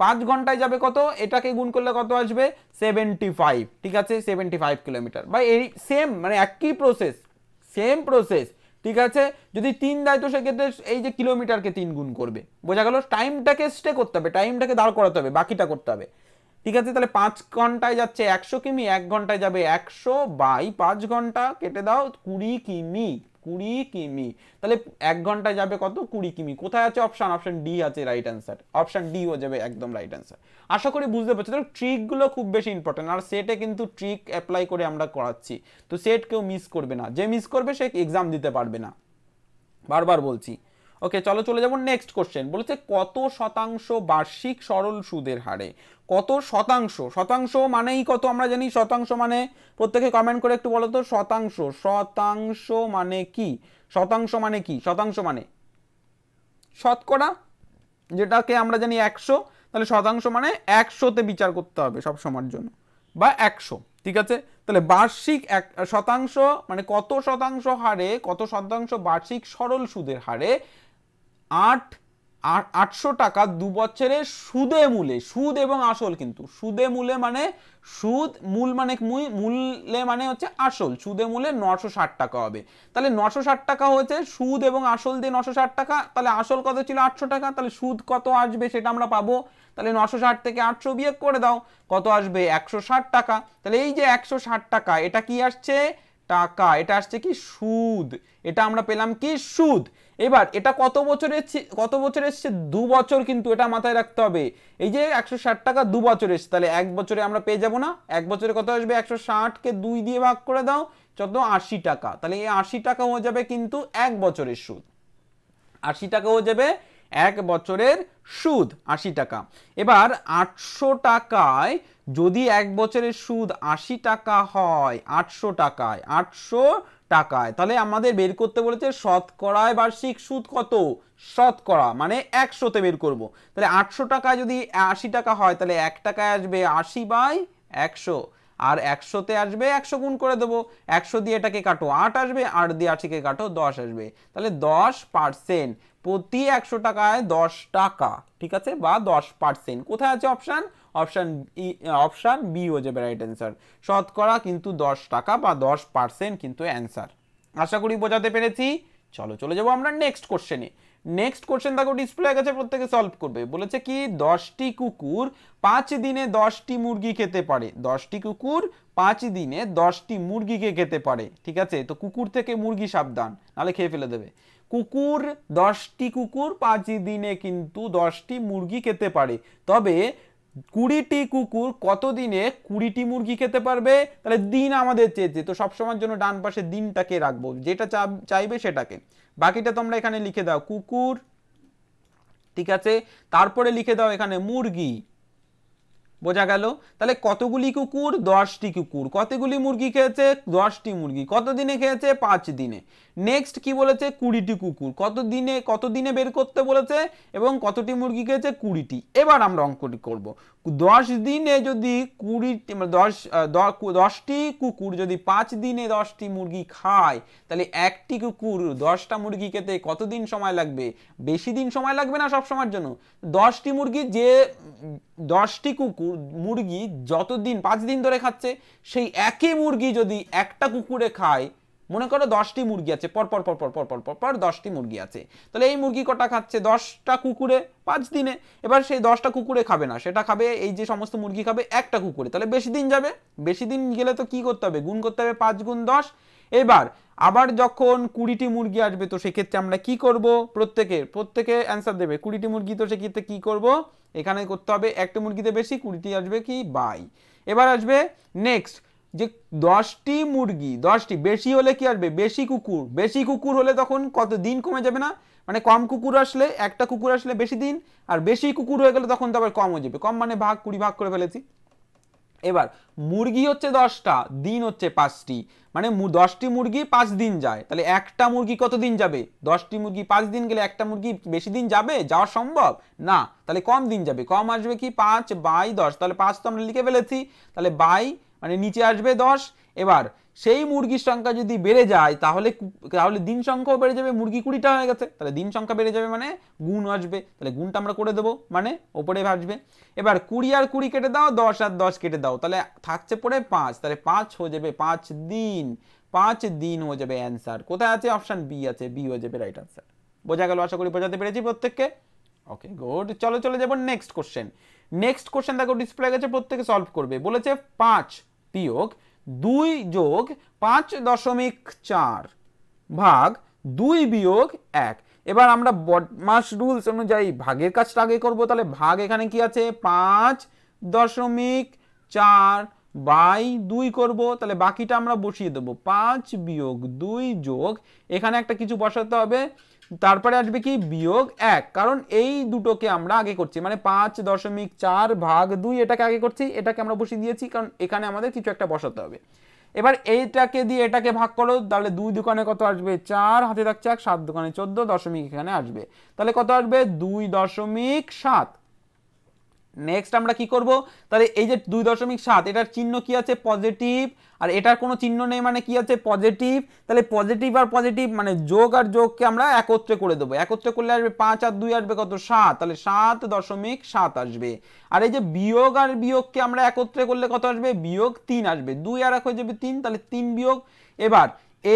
5 ঘন্টায় যাবে কত? এটাকে গুণ করলে কত আসবে? 75। ঠিক আছে, 75 কিলোমিটার। বা এই সেম মানে একই প্রসেস, সেম প্রসেস। ঠিক আছে, যদি 3 দেয় তো সেক্ষেত্রে এই যে কিলোমিটারকে 3 গুণ করবে। বোঝা গেল? টাইমটাকে স্টে করতে হবে, টাইমটাকে দাঁড় করাতে হবে, বাকিটা করতে হবে। ঠিক আছে, তাহলে 5 ঘন্টায় যাচ্ছে 100 কিমি, 1 ঘন্টায় যাবে 100 বাই 5 ঘন্টা, কেটে দাও 20 কিমি। 20 কিমি, তাহলে 1 ঘন্টায় যাবে কত? 20 কিমি। কোথায় আছে অপশন? অপশন ডি আছে রাইট অ্যান্সার। অপশন ডি হয়ে যাবে একদম রাইট অ্যান্সার। আশা করি বুঝতে পারছো। তাহলে ট্রিকগুলো খুব বেশি ইম্পর্টেন্ট, আর সেটে কিন্তু ট্রিক অ্যাপ্লাই করে আমরা করাচ্ছি, তো সেট কেউ মিস করবে না। যে মিস করবে সে এক্সাম দিতে পারবে না, বারবার বলছি। ওকে, চলো চলে যাবো নেক্সট কোশ্চেন। বলেছে কত শতাংশ বার্ষিক সরল সুদের হারে? কত শতাংশ? শতাংশ মানেই কত আমরা জানি। শতাংশ মানে প্রত্যেকে কমেন্ট করে একটু বলো তো, শতাংশ শতাংশ মানে কি? শতাংশ মানে কি? শতাংশ মানে শতকরা, যেটাকে আমরা জানি 100, তাহলে শতাংশ মানে 100তে বিচার করতে হবে সব সময়ের জন্য, বা 100। ঠিক আছে, তাহলে বার্ষিক শতাংশ মানে কত শতাংশ হারে, কত শতাংশ বার্ষিক সরল সুদের হারে 800 টাকা 2 বছরের সুদে মূলে। সুদ এবং আসল, কিন্তু সুদে মূলে মানে সুদ, মূল মানে মূলে মানে হচ্ছে আসল, সুদে মূলে 960 টাকা হবে। তাহলে 960 টাকা হয়েছে, সুদ এবং আসল দিয়ে 960 টাকা, তাহলে আসল কত ছিল? 800 টাকা, তাহলে সুদ কত আসবে সেটা আমরা পাবো। তাহলে 960 থেকে 800 বিয়োগ করে দাও, কত আসবে? 160 টাকা। তাহলে এই যে 160 টাকা, এটা কি আসছে? টাকা। এটা আসছে কি? সুদ। এটা আমরা পেলাম কি? সুদ। এবার এটা কত বছর এসছে? 2 বছর, কিন্তু এটা মাথায় রাখতে হবে। এই যে 160 টাকা 2 বছর এসছে, তাহলে 1 বছরে আমরা পেয়ে যাব না? 1 বছরে কত আসবে? 160কে 2 দিয়ে ভাগ করে দাও, কত? 80 টাকা। তাহলে এই 80 টাকা হয়ে যাবে কিন্তু 1 বছরের সুদ। 80 টাকা হয়ে যাবে 1 বছরের সুদ, 80 টাকা। এবার 800 টাকায় যদি 1 বছরের সুদ 80 টাকা হয়, 800 টাকায়, তাহলে আমাদের বের করতে বলেছে শতকরায় বার্ষিক সুদ কত? শতকরা মানে 100তে বের করব। তাহলে 800 টাকায় যদি 80 টাকা হয়, তাহলে 1 টাকায় আসবে 80/100, আর 100তে আসবে 100 গুণ করে দেবো। 100 দিয়ে এটাকে কাটো 8 আসবে, 8 দিয়ে 80কে কাটো 10 আসবে। তাহলে 10%, প্রতি 100 টাকায় 10 টাকা। ঠিক আছে, বা 10%। কোথায় আছে অপশান? অপশান বি হয়ে যাবে রাইট অ্যান্সার। শতকরা কিন্তু 10 টাকা বা 10% কিন্তু অ্যান্সার। আশা করি বোঝাতে পেরেছি। চলো চলে যাবো আমরা নেক্সট কোশ্চেনে। নেক্সট কোশ্চেন দেখো ডিসপ্লে হয়ে গেছে, প্রত্যেকে সলভ করবে। বলেছে কি 10টি কুকুর 5 দিনে 10টি মুরগি খেতে পারে। 10টি কুকুর 5 দিনে 10টি মুরগিকে খেতে পারে। ঠিক আছে, তো কুকুর থেকে মুরগি সাবধান, নাহলে খেয়ে ফেলে দেবে। কুকুর 10টি কুকুর 5 দিনে কিন্তু 10টি মুরগি খেতে পারে, তবে 20টি কুকুর কত দিনে 20টি মুরগি খেতে পারবে? তাহলে দিন আমাদের চেয়েছে, তো সবসময়ের জন্য ডান পাশে দিনটাকে রাখবো, যেটা চাইবে সেটাকে। বাকিটা তোমরা এখানে লিখে দাও কুকুর, ঠিক আছে, তারপরে লিখে দাও এখানে মুরগি। বোঝা গেল? তাহলে কতগুলি কুকুর? 10টি কুকুর। কতগুলি মুরগি খেয়েছে? 10টি মুরগি। কত দিনে খেয়েছে? 5 দিনে। নেক্সট কি বলেছে? 20টি কুকুর। কত দিনে বের করতে বলেছে, এবং কতটি মুরগি খেয়েছে? 20টি। এবার আমরা অঙ্কটি করব। 10 দিনে যদি 10টি কুকুর যদি 5 দিনে 10টি মুরগি খায়, তাহলে একটি কুকুর 10টা মুরগি খেতে কত দিন সময় লাগবে? বেশি দিন সময় লাগবে না সব সময়ের জন্য? 10টি মুরগি, যে 10টি কুকুর মুরগি যতদিন 5 দিন ধরে খাচ্ছে, সেই একই মুরগি যদি একটা কুকুরে খায়, মনে করো 10টি মুরগি আছে, পর পর পর পর পর পর পর পর 10টি মুরগি আছে, তাহলে এই মুরগি কটা খাচ্ছে? 10টা কুকুরে 5 দিনে। এবার সেই 10টা কুকুরে খাবে না, সেটা খাবে, এই যে সমস্ত মুরগি খাবে একটা কুকুরে, তাহলে বেশি দিন যাবে। বেশি দিন গেলে তো কি করতে হবে? গুণ করতে হবে 5 গুণ 10। এবার আবার যখন 20টি মুরগি আসবে, তো সেক্ষেত্রে আমরা কি করব? প্রত্যেকে অ্যান্সার দেবে। 20টি মুরগি, তো সেক্ষেত্রে কি করব? এখানে করতে হবে একটা মুরগিতে বেশি, 20টি আসবে কি বাই। এবার আসবে নেক্সট, যে 10টি মুরগি, 10টি বেশি হলে কি আসবে? বেশি কুকুর। বেশি কুকুর হলে তখন কত দিন কমে যাবে না? মানে কম কুকুর আসলে, একটা কুকুর আসলে বেশি দিন, আর বেশি কুকুর হয়ে গেলে তখন তো আবার কম হয়ে যাবে। কম মানে ভাগ, 20 ভাগ করে ফেলেছি। এবার মুরগি হচ্ছে 10টা, দিন হচ্ছে 5টি, মানে 10টি মুরগি 5 দিন যায়, তাহলে একটা মুরগি কত দিন যাবে? 10টি মুরগি 5 দিন গেলে একটা মুরগি বেশি দিন যাবে? যাওয়া সম্ভব না, তাহলে কম দিন যাবে। কম আসবে কি? 5/10, তাহলে 5 তো আমরা লিখে ফেলেছি, তাহলে বাই মানে নিচে আসবে 10। এবার সেই মুরগির সংখ্যা যদি বেড়ে যায়, তাহলে দিন সংখ্যাও বেড়ে যাবে। মুরগি 20টা হয়ে গেছে, তাহলে দিন সংখ্যা বেড়ে যাবে, মানে গুণ আসবে, তাহলে গুণটা আমরা করে দেবো, মানে ওপরে আসবে। এবার 20 আর 20 কেটে দাও, 10 আর 10 কেটে দাও, তাহলে থাকছে পড়ে 5, তাহলে 5 হয়ে যাবে 5 দিন। 5 দিন হয়ে যাবে অ্যান্সার। কোথায় আছে? অপশন বি আছে, বি হয়ে যাবে রাইট অ্যান্সার। বোঝা গেল? আশা করি বোঝাতে পেরেছি প্রত্যেককে। ওকে গুড, চলো চলে যাবো নেক্সট কোশ্চেন। নেক্সট কোশ্চেন দেখো ডিসপ্লে গেছে, প্রত্যেকে সলভ করবে। বলেছে 5 বিয়োগ 2 যোগ 5.4 ভাগ 2 বিয়োগ 1। এবার আমরা বদমাস রুলস অনুযায়ী ভাগের কাজটা আগে করব। তাহলে ভাগ এখানে কি আছে? 5.4 বাই 2 করব, তাহলে বাকিটা আমরা বসিয়ে দেবো। 5 বিয়োগ 2 যোগ, এখানে একটা কিছু বসাতে হবে, তারপরে আসবে কি? বিয়োগ 1, কারণ এই দুটোকে আমরা আগে করছি, মানে 5.4 ভাগ 2 এটাকে আগে করছি, এটাকে আমরা বসিয়ে দিয়েছি, কারণ এখানে আমাদের কিছু একটা বসাতে হবে। এবার এইটাকে দিয়ে এটাকে ভাগ করো, তাহলে 2 দোকানে কত আসবে? 4, হাতে থাকছে 1, 7 দোকানে 14, দশমিক এখানে আসবে, তাহলে কত আসবে? 2.7। নেক্সট আমরা কি করব? তাহলে এই যে 2.7, এটার চিহ্ন কি আছে? পজিটিভ, আর এটার কোনো চিহ্ন নেই, মানে কি আছে? পজিটিভ। তাহলে পজিটিভ আর পজিটিভ মানে যোগ আর যোগকে আমরা একত্রে করে দেবো। একত্রে করলে আসবে 5 আর 2 আসবে কত? 7, তাহলে 7.7 আসবে। আর এই যে বিয়োগ আর বিয়োগকে আমরা একত্রে করলে কত আসবে? বিয়োগ 3 আসবে। 2 আর 1 হয়ে যাবে 3, তাহলে 3 বিয়োগ। এবার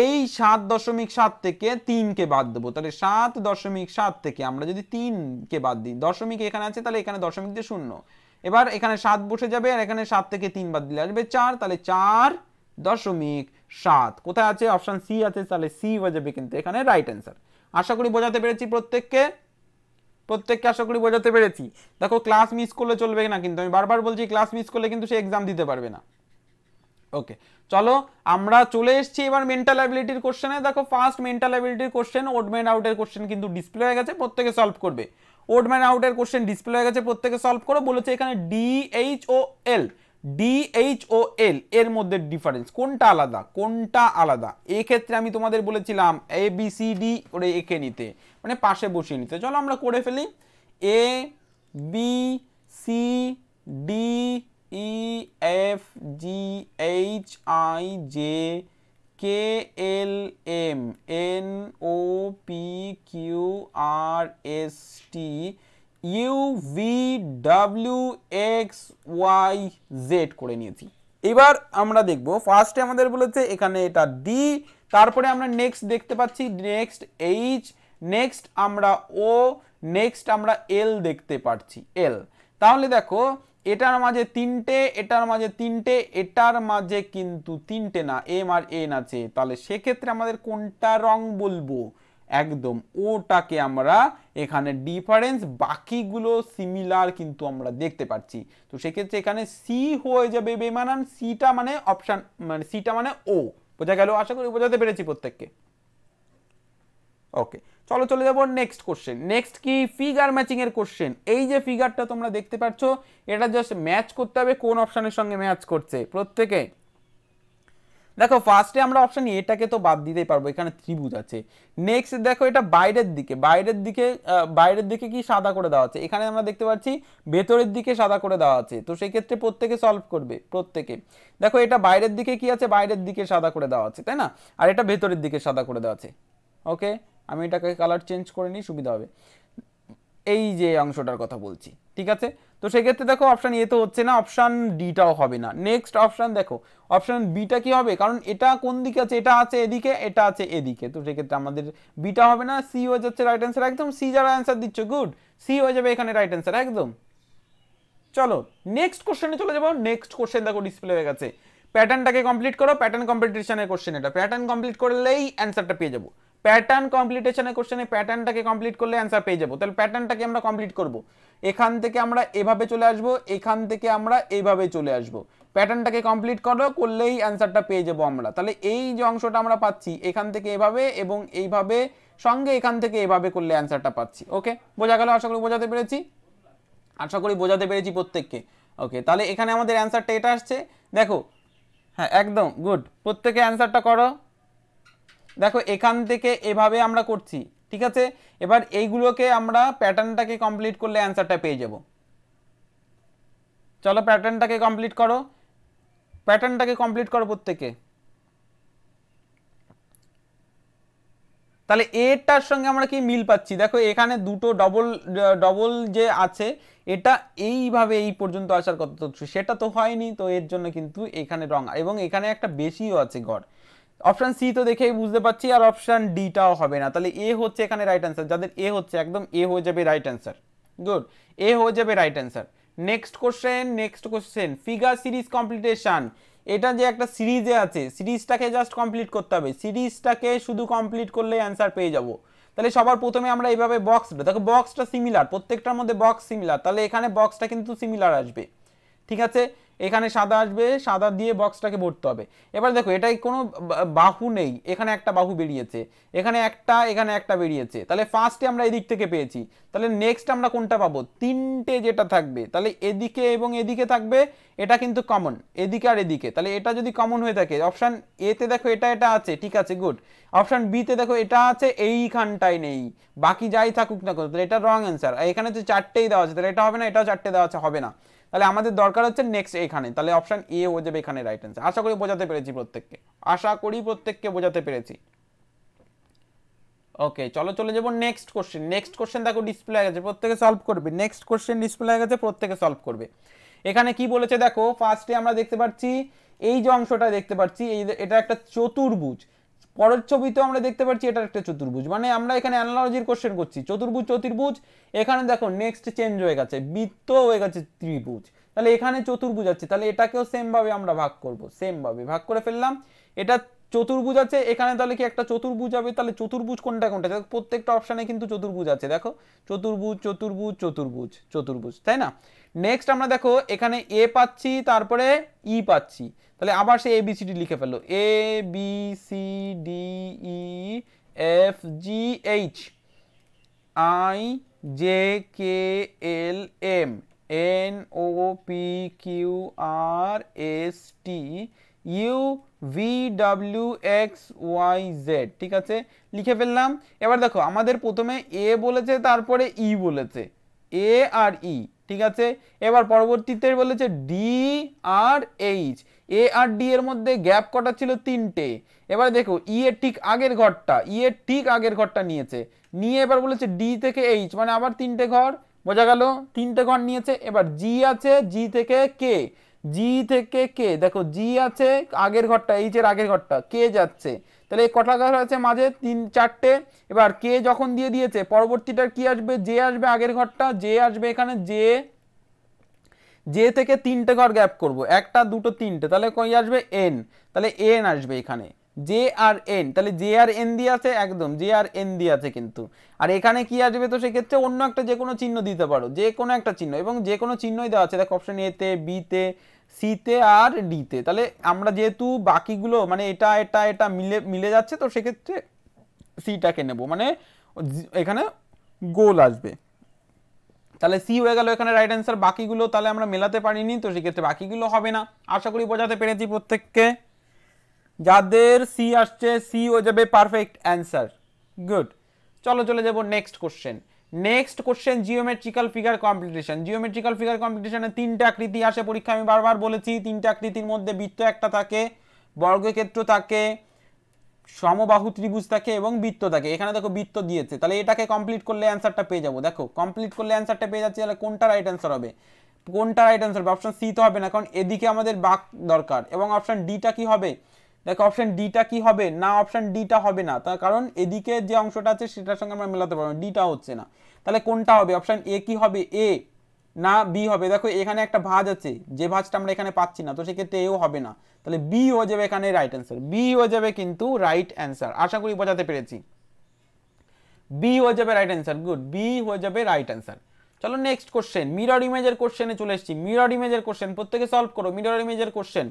এই 7.7 থেকে 3 কে বাদ দেবো, তাহলে 7.7 থেকে আমরা যদি 3 কে বাদ দিই, দশমিক এখানে আছে, তাহলে এখানে দশমিক দিয়ে 0। এবার এখানে 7 বসে যাবে, আর এখানে 7 থেকে 3 বাদ দিলে আসবে 4, তাহলে 4.7 কোথায় আছে? অপশন সি আছে, তাহলে সি হয়ে যাবে কিন্তু এখানে রাইট অ্যান্সার। আশা করি বোঝাতে পেরেছি প্রত্যেককে আশা করি বোঝাতে পেরেছি। দেখো ক্লাস মিস করলে চলবে না, কিন্তু আমি বারবার বলছি ক্লাস মিস করলে কিন্তু সে এক্সাম দিতে পারবে না। ওকে চলো আমরা চলে এসেছি এবার মেন্টাল অ্যাবিলিটির কোশ্চেনে। দেখো ফার্স্ট মেন্টাল অ্যাবিলিটির কোশ্চেন, ওড ম্যান আউটের কোশ্চেন কিন্তু ডিসপ্লে হয়ে গেছে, প্রত্যেকে সলভ করবে। ওড ম্যান আউটের কোশ্চেন ডিসপ্লে হয়ে গেছে, প্রত্যেকে সলভ করো। বলেছে এখানে DHOL এর মধ্যে ডিফারেন্স কোনটা আলাদা? এক্ষেত্রে আমি তোমাদের বলেছিলাম ABCD করে এঁকে নিতে, মানে পাশে বসিয়ে নিতে। চলো আমরা করে ফেলি। ABCDHIJKLMNOPQRSTUVWXYZ করে নিয়েছি। এবার আমরা দেখব ফার্স্টে আমাদের বলেছে এখানে এটা D, তারপরে আমরা নেক্সট দেখতে পাচ্ছি নেক্সট এইচ, নেক্সট আমরা ও, নেক্সট আমরা এল দেখতে পাচ্ছি এল। তাহলে দেখো এটার মাঝে তিনটে, এটার মাঝে তিনটে, এটার মাঝে কিন্তু তিনটে না, এম আর এন আছে। তাহলে সেক্ষেত্রে আমাদের কোনটা রং বলবো? একদম ওটাকে আমরা এখানে ডিফারেন্স, বাকিগুলো সিমিলার কিন্তু আমরা দেখতে পাচ্ছি। তো সেক্ষেত্রে এখানে সি হয়ে যাবে বেমানান, সিটা মানে অপশন, মানে সিটা মানে ও। বোঝা গেল? আশা করি বোঝাতে পেরেছি প্রত্যেককে। ওকে, চলো চলে যাবো নেক্সট কোশ্চেন। নেক্সট কি? ফিগার ম্যাচিং এর কোশ্চেন। এই যে ফিগারটা তোমরা দেখতে পাচ্ছ, এটা জাস্ট ম্যাচ করতে হবে কোন অপশনের সঙ্গে ম্যাচ করছে প্রত্যেকে। দেখো ফার্স্টে আমরা অপশন এটাকে তো বাদ দিতেই পারবো, এখানে ত্রিভুজ আছে। নেক্সট দেখো এটা বাইরের দিকে, বাইরের দিকে কি সাদা করে দেওয়া আছে, এখানে আমরা দেখতে পাচ্ছি ভেতরের দিকে সাদা করে দেওয়া আছে। তো সেই ক্ষেত্রে প্রত্যেকে সলভ করবে প্রত্যেকে। দেখো এটা বাইরের দিকে কি আছে, বাইরের দিকে সাদা করে দেওয়া আছে, তাই না? আর এটা ভেতরের দিকে সাদা করে দেওয়া আছে। ওকে, আমি এটাকে কালার চেঞ্জ করে নিই, সুবিধা হবে। এই যে অংশটার কথা বলছি, ঠিক আছে? তো সেক্ষেত্রে দেখো অপশন এ তো হচ্ছে না, অপশন ডিটাও হবে না। নেক্সট অপশন দেখো, অপশন বিটা কি হবে? কারণ এটা কোন দিকে আছে, এটা আছে এদিকে, এটা আছে এদিকে। তো সেক্ষেত্রে আমাদের বিটা হবে না, সি হয়ে যাচ্ছে রাইট অ্যান্সার। একদম সি যারা অ্যান্সার দিচ্ছ, গুড, সি হয়ে যাবে এখানে রাইট অ্যান্সার একদম। চলো নেক্সট কোশ্চেনে চলে যাবো। নেক্সট কোশ্চেন দেখো ডিসপ্লে হয়ে গেছে। প্যাটার্নটাকে কমপ্লিট করো, প্যাটার্ন কমপ্লিটেশনের কোশ্চেন এটা। প্যাটার্ন কমপ্লিট করলেই অ্যান্সারটা পেয়ে যাবো। প্যাটার্ন কমপ্লিটেশনের কোশ্চেনে প্যাটার্নটাকে কমপ্লিট করলে অ্যান্সার পেয়ে যাবো। তাহলে প্যাটার্নটাকে আমরা কমপ্লিট করব। এখান থেকে আমরা এভাবে চলে আসবো, এখান থেকে আমরা এইভাবে চলে আসবো। প্যাটার্নটাকে কমপ্লিট করলেই অ্যান্সারটা পেয়ে যাবো আমরা। তাহলে এই যে অংশটা আমরা পাচ্ছি এখান থেকে এভাবে এবং এইভাবে, সঙ্গে এখান থেকে এভাবে করলে অ্যান্সারটা পাচ্ছি। ওকে, বোঝা গেল? আশা করি বোঝাতে পেরেছি, আশা করি বোঝাতে পেরেছি প্রত্যেককে। ওকে, তাহলে এখানে আমাদের অ্যান্সারটা এটা আসছে। দেখো, হ্যাঁ একদম গুড, প্রত্যেকে অ্যান্সারটা করো। দেখো এখান থেকে এভাবে আমরা করছি, ঠিক আছে? এবার এইগুলোকে আমরা প্যাটার্নটাকে কমপ্লিট করলে অ্যান্সারটা পেয়ে যাব। চলো প্যাটার্নটাকে কমপ্লিট করো, প্যাটার্নটাকে কমপ্লিট করো প্রত্যেকে। তাহলে এটার সঙ্গে আমরা কি মিল পাচ্ছি? দেখো এখানে দুটো ডবল যে আছে, এটা এইভাবে এই পর্যন্ত আসার কথা, তো সেটা তো হয়নি। তো এর জন্য কিন্তু এখানে রং, এবং এখানে একটা বেশিও আছে গড়। অপশন সি তো দেখেই বুঝতে পারছি, আর অপশন ডিটাও হবে না। তাহলে এ হচ্ছে এখানে রাইট অ্যান্সার। যাদের এ হচ্ছে একদম এ হয়ে যাবে রাইট অ্যান্সার, গুড, এ হয়ে যাবে right answer. Next question, figure series completion. এটা যে একটা সিরিজে আছে, সিরিজটাকে জাস্ট কমপ্লিট করতে হবে, সিরিজটাকে শুধু কমপ্লিট করলে অ্যান্সার পেয়ে যাব। তাহলে সবার প্রথমে আমরা এইভাবে বক্সটা, দেখো বক্সটা সিমিলার, প্রত্যেকটার মধ্যে বক্স সিমিলার, তাহলে এখানে বক্সটা কিন্তু সিমিলার আসবে, ঠিক আছে? এখানে সাদা আসবে, সাদা দিয়ে বক্সটাকে ভরতে হবে। এবার দেখো এটাই কোনো বাহু নেই, এখানে একটা বাহু বেরিয়েছে, এখানে একটা বেরিয়েছে। তাহলে ফার্স্টে আমরা এদিক থেকে পেয়েছি, তাহলে নেক্সট আমরা কোনটা পাবো? তিনটে যেটা থাকবে, তাহলে এদিকে এবং এদিকে থাকবে, এটা কিন্তু কমন, এদিকে আর এদিকে। তাহলে এটা যদি কমন হয়ে থাকে, অপশন এ তে দেখো এটা আছে, ঠিক আছে গুড। অপশন বি তে দেখো এটা আছে, এইখানটাই নেই, বাকি যাই থাকুক না কেন, তাহলে এটা রং অ্যান্সার। আর এখানে তো চারটেই দেওয়া আছে, তাহলে এটা হবে না, এটাও চারটে দেওয়া আছে, হবে না। তাহলে আমাদের দরকার হচ্ছে নেক্সট এখানে, তাহলে অপশন এ হয়ে যাবে এখানে রাইট অ্যান্সার। আশা করি বোঝাতে পেরেছি প্রত্যেককে, আশা করি প্রত্যেককে বোঝাতে পেরেছি। ওকে, চলো চলে যাবো নেক্সট কোশ্চেন। নেক্সট কোশ্চেন দেখো ডিসপ্লে হয়ে গেছে, প্রত্যেকে সলভ করবে। নেক্সট কোশ্চেন ডিসপ্লে হয়ে গেছে, প্রত্যেকে সলভ করবে। এখানে কি বলেছে দেখো, ফার্স্টে আমরা দেখতে পাচ্ছি এই যে অংশটা দেখতে পাচ্ছি, এটা একটা চতুর্ভুজ। পরের ছবিতেও আমরা দেখতে পাচ্ছি এটা একটা চতুর্ভুজ, মানে আমরা এখানে অ্যানালজির কোশ্চেন করছি, চতুর্ভুজ। এখানে দেখো নেক্সট চেঞ্জ হয়ে গেছে, বৃত্ত হয়ে গেছে ত্রিভুজ। তাহলে এখানে চতুর্ভুজ আছে, তাহলে এটাকেও সেম ভাবে আমরা ভাগ করব, সেম ভাবে ভাগ করে ফেললাম। এটা চতুর্ভুজ আছে এখানে, তাহলে কি একটা চতুর্ভুজ হবে? তাহলে চতুর্ভুজ কোনটা, প্রত্যেকটা অপশানে কিন্তু চতুর্ভুজ আছে, দেখো চতুর্ভুজ, তাই না? নেক্সট আমরা দেখো এখানে এ পাচ্ছি, তারপরে ই পাচ্ছি, তাহলে আবার সে এবিসিডি লিখে ফেললো, A B C D E F G H I J K L M N O P Q R S T U V W X Y Z, ঠিক আছে, লিখে ফেললাম। এবার দেখো আমাদের প্রথমে এ বলেছে, তারপরে ই বলেছে, এ আর ই, ঠিক আছে। এবার পরবর্তীতে বলেছে ডি আর এইচ, এ আর ডি এর মধ্যে গ্যাপ কটা ছিল? তিনটে। এবার দেখো ই এর ঠিক আগের ঘরটা নিয়েছে, নিয়ে এবার বলেছে ডি থেকে এইচ, মানে আবার তিনটে ঘর, বোঝা গেল? তিনটে ঘর নিয়েছে। এবার জি আছে, জি থেকে কে, জি থেকে কে, দেখো জি আছে আগের ঘরটা, এইচ এর আগের ঘরটা, কে যাচ্ছে, তাহলে কটা ঘর আছে মাঝে, 3-4টে। এবার কে যখন দিয়ে দিয়েছে পরবর্তীটার কি আসবে, জে আসবে আগের ঘরটা, জে আসবে এখানে, জে জে থেকে 3টে ঘর গ্যাপ করব, 1টা 2টো 3টে, তাহলে কই আসবে এন, তাহলে এন আসবে এখানে, জে আর এন, তাহলে জে আর এন দিয়ে আছে, একদম জে আর এন দিয়ে আছে কিন্তু। আর এখানে কি আসবে, তো সেক্ষেত্রে অন্য একটা যে কোনো চিহ্ন দিতে পারো, যে কোনো একটা চিহ্ন, এবং যে কোনো চিহ্নই দেওয়া আছে, দেখো অপশন এতে, বিতে, সিতে আর ডিতে। তাহলে আমরা যেহেতু বাকিগুলো মানে এটা এটা এটা মিলে মিলে যাচ্ছে, তো সেক্ষেত্রে সিটাকে নেব, মানে এখানে গোল আসবে। তাহলে সি হয়ে গেল এখানে রাইট অ্যান্সার, বাকিগুলো তাহলে আমরা মেলাতে পারিনি, তো সেক্ষেত্রে বাকিগুলো হবে না। আশা করি বোঝাতে পেরেছি প্রত্যেককে। যাদের সি আসছে সি হয়ে যাবে পারফেক্ট অ্যান্সার। গুড, চলো চলে যাব next question. Next question geometrical figure competition. Geometrical figure কম্পিটিশনে 3টে আকৃতি আসে পরীক্ষা, আমি বারবার বলেছি 3টে আকৃতির মধ্যে বৃত্ত একটা থাকে, বর্গক্ষেত্র থাকে, সমবাহু ত্রিভুজ থাকে এবং বৃত্ত থাকে। এখানে দেখো বৃত্ত দিয়েছে, তাহলে এটাকে কমপ্লিট করলে অ্যান্সারটা পেয়ে যাবো। দেখো কমপ্লিট করলে অ্যান্সারটা পেয়ে যাচ্ছে, তাহলে কোনটা রাইট অ্যান্সার হবে, কোনটা রাইট অ্যান্সার হবে, অপশন সি তো হবে না, কারণ এদিকে আমাদের বাঁক দরকার। এবং অপশন ডিটা কি হবে, দেখো অপশন ডিটা কি হবে না, অপশন ডিটা হবে না, তার কারণ এদিকে যে অংশটা আছে সেটার সঙ্গে আমরা মেলাতে পারবো না, ডিটা হচ্ছে না। তাহলে কোনটা হবে, অপশন এ কি হবে, এ না বি হবে। দেখো এখানে একটা ভাঁজ আছে, যে ভাঁজটা আমরা এখানে পাচ্ছি না, তো সেক্ষেত্রে এও হবে না, তাহলে বি হয়ে যাবে এখানে রাইট অ্যান্সার, বি হয়ে যাবে কিন্তু রাইট অ্যান্সার। আশা করি বোঝাতে পেরেছি, বি হয়ে যাবে রাইট অ্যান্সার। গুড, বি হয়ে যাবে রাইট অ্যান্সার। চলো নেক্সট কোশ্চেন, মিরর ইমেজের কোশ্চেনে চলে এসেছি। মিরর ইমেজের কোশ্চেন প্রত্যেকে সলভ করো। মিরর ইমেজের কোশ্চেন,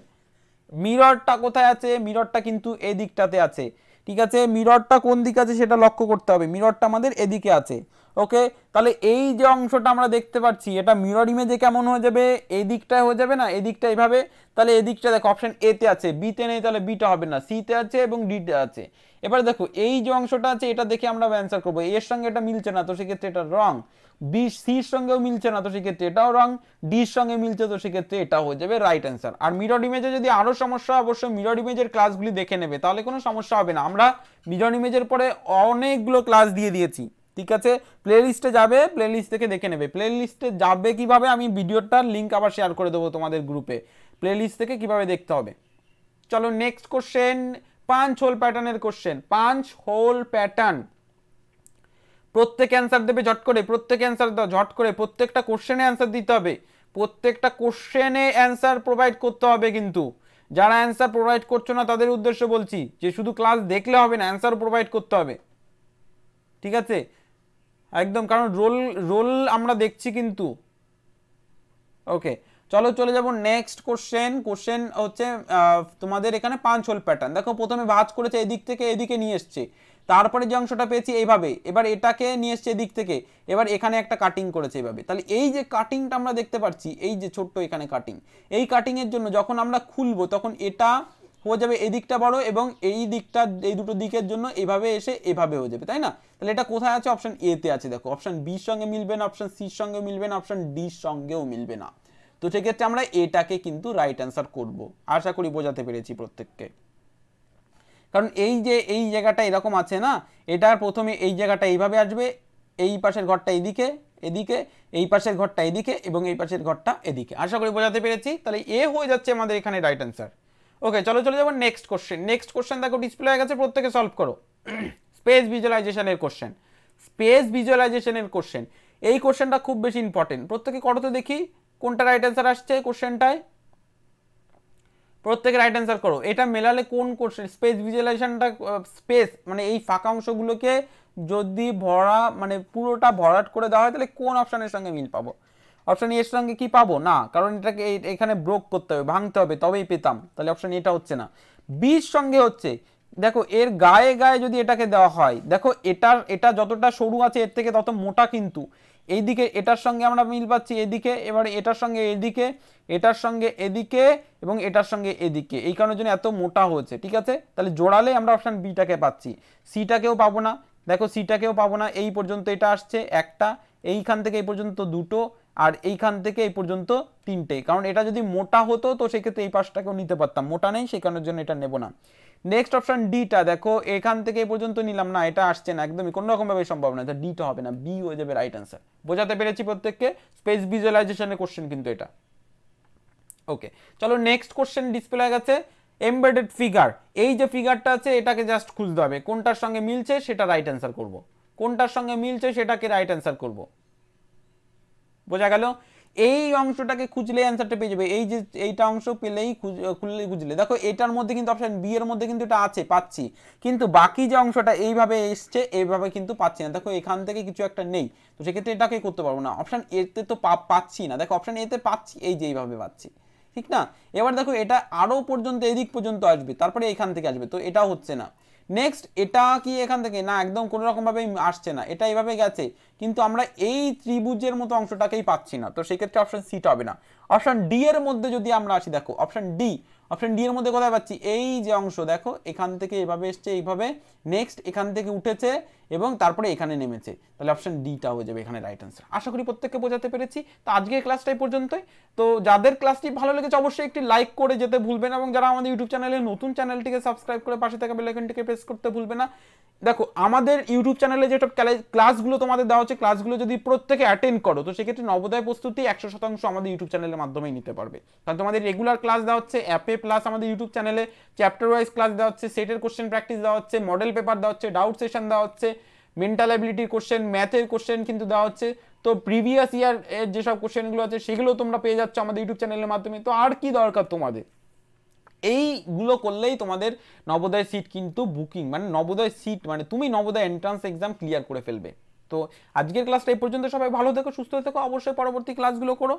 মিররটা কোথায় আছে, মিররটা কিন্তু এই দিকটাতে আছে, ঠিক আছে। মিররটা কোন দিকে আছে সেটা লক্ষ্য করতে হবে, মিররটা আমাদের এদিকে আছে। ওকে, তাহলে এই যে অংশটা আমরা দেখতে পাচ্ছি এটা মিরর ইমেজে কেমন হয়ে যাবে, এই দিকটায় হয়ে যাবে না, এই দিকটা এইভাবে। তাহলে এই দিকটা দেখো অপশন এ তে আছে, বি তে নেই, তাহলে বিটা হবে না, সি তে আছে এবং ডি তে আছে। এবার দেখো এই যে অংশটা আছে এটা দেখে আমরা অ্যান্সার করবো, এর সঙ্গে এটা মিলছে না, তো সেক্ষেত্রে এটা রং। বি সির সঙ্গেও মিলছে না, তো সেক্ষেত্রে এটাও রং। ডির সঙ্গে মিলছে, তো সেক্ষেত্রে এটা হয়ে যাবে রাইট অ্যান্সার। আর মিরর ইমেজে যদি আরো সমস্যা, অবশ্যই মিরর ইমেজের ক্লাসগুলি দেখে নেবে, তাহলে কোনো সমস্যা হবে না। আমরা মিরর ইমেজের পরে অনেকগুলো ক্লাস দিয়ে দিয়েছি, ঠিক আছে। প্লে লিস্টে যাবে, প্লে লিস্ট থেকে দেখে নেবে। প্লে লিস্টে যাবে কিভাবে, আমি ভিডিওটার লিঙ্ক আবার শেয়ার করে দেবো তোমাদের গ্রুপে, প্লে লিস্ট থেকে কিভাবে দেখতে হবে। চলো নেক্সট কোশ্চেন, 5 হোল প্যাটার্নের কোশ্চেন। 5 হোল প্যাটার্ন, প্রত্যেকে অ্যান্সার দেবে ঝট করে, প্রত্যেকে অ্যান্সার দাও ঝট করে, প্রত্যেকটা কোশ্চেনে অ্যান্সার দিতে হবে, প্রত্যেকটা কোশ্চেনে অ্যান্সার প্রোভাইড করতে হবে। কিন্তু যারা অ্যান্সার প্রোভাইড করছো না তাদের উদ্দেশ্যে বলছি যে শুধু ক্লাস দেখলে হবে না, অ্যান্সার প্রোভাইড করতে হবে, ঠিক আছে একদম, কারণ রোল রোল আমরা দেখছি কিন্তু। ওকে, চলো চলে যাব নেক্সট কোশ্চেন। কোশ্চেন হচ্ছে তোমাদের এখানে 5 হোল প্যাটার্ন। দেখো প্রথমে ভাঁজ করেছে এদিক থেকে এদিকে নিয়ে এসছে, তারপরে যে অংশটা পেয়েছি এইভাবে, এবার এটাকে নিয়ে এসছে এদিক থেকে, এবার এখানে একটা কাটিং করেছে এইভাবে। তাহলে এই যে কাটিংটা আমরা দেখতে পাচ্ছি, এই যে ছোট্ট এখানে কাটিং, এই কাটিং এর জন্য যখন আমরা খুলবো তখন এটা হয়ে যাবে এদিকটা বড়, এবং এই দিকটা এই দুটো দিকের জন্য এইভাবে এসে এভাবে হয়ে যাবে, তাই না। তাহলে এটা কোথায় আছে, অপশন এ তে আছে। দেখো অপশন বির সঙ্গে মিলবে না, অপশন সির সঙ্গে মিলবে না, অপশন ডির সঙ্গেও মিলবে না, তো সেক্ষেত্রে আমরা এটাকে কিন্তু রাইট অ্যান্সার করব। আশা করি বোঝাতে পেরেছি প্রত্যেককে, কারণ এই যে এই জায়গাটা এরকম আছে না, এটার প্রথমে এই জায়গাটা এইভাবে আসবে, এই পাশের ঘরটা এদিকে এদিকে, এই পাশের ঘরটা এদিকে এবং এই পাশের ঘরটা এদিকে। আশা করি বোঝাতে পেরেছি, তাহলে এ হয়ে যাচ্ছে আমাদের এখানে রাইট অ্যান্সার। ওকে, চলো চলে যাবো নেক্সট কোশ্চেন। নেক্সট কোশ্চেন দেখো ডিসপ্লে হয়ে গেছে, প্রত্যেকে সলভ করো। স্পেস ভিজুয়ালাইজেশনের কোশ্চেন, স্পেস ভিজুয়ালাইজেশনের কোশ্চেন, এই কোশ্চেনটা খুব বেশি ইম্পর্টেন্ট। প্রত্যেকে করো তো দেখি কোনটা রাইট অ্যান্সার আসছে কোশ্চেনটায়, প্রত্যেকে রাইট অ্যান্সার করো। এটা মেলালে কোন কোশ্চেন, স্পেস ভিজুয়ালাইজেশনটা, স্পেস মানে এই ফাঁকা অংশগুলোকে যদি ভরা মানে পুরোটা ভরাট করে দেওয়া হয় তাহলে কোন অপশনের সঙ্গে মিল পাবো, অপশন এর সঙ্গে কি পাবো না, কারণ এটাকে এখানে ব্রোক করতে হবে, ভাঙতে হবে, তবেই পেতাম, তাহলে অপশন এটা হচ্ছে না। বির সঙ্গে হচ্ছে, দেখো এর গায়ে গায়ে যদি এটাকে দেওয়া হয়, দেখো এটা যতটা সরু আছে এর থেকে তত মোটা, কিন্তু এইদিকে এটার সঙ্গে আমরা মিল পাচ্ছি এদিকে, এবারে এটার সঙ্গে এদিকে, এটার সঙ্গে এদিকে এবং এটার সঙ্গে এদিকে, এই কারণের জন্য এত মোটা হয়েছে, ঠিক আছে। তাহলে জোড়ালে আমরা অপশন বিটাকে পাচ্ছি, সিটাকেও পাবো না, দেখো সিটাকেও পাবো না, এই পর্যন্ত এটা আসছে একটা, এইখান থেকে এই পর্যন্ত দুটো, আর এইখান থেকে এই পর্যন্ত তিনটে, কারণ এটা যদি মোটা হতো তো সেক্ষেত্রে এই পাশটাকেও নিতে পারতাম, মোটা নেই সেই কারণের জন্য এটা নেব না। নেক্সট অপশন ডিটা, দেখো এখান থেকে এই পর্যন্ত নিলাম না, এটা আসছে না, একদমই কোনো রকম ভাবে সম্ভব না, এটা ডিটা হবে না, বি হয়ে যাবে রাইট অ্যান্সার। বোঝাতে পেরেছি প্রত্যেককে, স্পেস ভিজুয়ালাইজেশনের কোশ্চেন কিন্তু এটা। ওকে, চলো নেক্সট কোশ্চেন ডিসপ্লে হয়ে গেছে। এমবেডেড ফিগার, এই যে ফিগারটা আছে এটাকে জাস্ট খুঁজতে হবে, কোনটার সঙ্গে মিলছে সেটা রাইট অ্যান্সার করব, কোনটার সঙ্গে মিলছে সেটাকে রাইট অ্যান্সার করব। বোঝা গেল? এই অংশটাকে খুঁজলে অ্যান্সারটা পেয়ে যাবে, এই যে এইটা অংশ পেলেই খুঁজলে দেখো এটার মধ্যে কিন্তু অপশন বি এর মধ্যে কিন্তু এটা আছে, পাচ্ছি, কিন্তু বাকি যে অংশটা এইভাবে এসছে এইভাবে কিন্তু পাচ্ছি না, দেখো এখান থেকে কিছু একটা নেই, তো সেক্ষেত্রে এটাকে করতে পারবো না। অপশন এতে তো পাচ্ছি না, দেখো অপশন এতে পাচ্ছি, এই যে এইভাবে পাচ্ছি, ঠিক না? এবার দেখো এটা আরো পর্যন্ত এদিক পর্যন্ত আসবে, তারপরে এখান থেকে আসবে, তো এটা হচ্ছে না। নেক্সট এটা কি এখান থেকে না, একদম কোনো রকম ভাবে আসছে না, এটা এইভাবে গেছে, কিন্তু আমরা এই ত্রিভুজের মতো অংশটাকেই পাচ্ছি না, তো সেক্ষেত্রে অপশন সিটা হবে না। অপশন ডি এর মধ্যে যদি আমরা আসি, দেখো অপশন ডি এর মধ্যে কোথায় পাচ্ছি, এই যে অংশ দেখো এখান থেকে এভাবে এসছে এইভাবে, নেক্সট এখান থেকে উঠেছে এবং তারপরে এখানে নেমেছে, তাহলে অপশন ডিটা হয়ে যাবে এখানে রাইট অ্যান্সার। আশা করি প্রত্যেককে বোঝাতে পেরেছি। তো আজকের ক্লাসটাই পর্যন্তই। তো যাদের ক্লাসটি ভালো লেগেছে অবশ্যই একটি লাইক করে যেতে ভুলবেন, এবং যারা আমাদের ইউটিউব চ্যানেলে নতুন, চ্যানেলটিকে সাবস্ক্রাইব করে পাশে থাকা বেল আইকনটিকে প্রেস করতে ভুলবে না। দেখো আমাদের ইউটিউব চ্যানেলে যেসব ক্লাসগুলো তোমাদের দেওয়া হচ্ছে, ক্লাসগুলো যদি প্রত্যেকে অ্যাটেন্ড করো, তো সেক্ষেত্রে নবোদয় প্রস্তুতি 100% আমাদের ইউটিউব চ্যানেলের মাধ্যমেই নিতে পারবে। কারণ তোমাদের রেগুলার ক্লাস দেওয়া হচ্ছে অ্যাপে, প্লাস আমাদের ইউটিউব চ্যানেলে চ্যাপ্টার ওয়াইজ ক্লাস দেওয়া হচ্ছে, সেটের কোশ্চেন প্র্যাকটিস দেওয়া হচ্ছে, মডেল পেপার দেওয়া হচ্ছে, ডাউট সেশন দেওয়া হচ্ছে, মেন্টাল অ্যাবিলিটির কোশ্চেন, ম্যাথের কোশ্চেন কিন্তু দেওয়া হচ্ছে। তো প্রিভিয়াস ইয়ার এর যেসব কোশ্চেনগুলো আছে সেগুলো তোমরা পেয়ে যাচ্ছ আমাদের ইউটিউব চ্যানেলের মাধ্যমে। তো আর কি দরকার তোমাদের? এইগুলো করলেই তোমাদের নবোদয় সিট কিন্তু বুকিং, মানে নবোদয় সিট মানে তুমি নবোদয় এন্ট্রান্স এক্সাম ক্লিয়ার করে ফেলবে। তো আজকের ক্লাসটা এই পর্যন্ত, সবাই ভালো থেকো, সুস্থ থেকো, অবশ্যই পরবর্তী ক্লাসগুলো করো।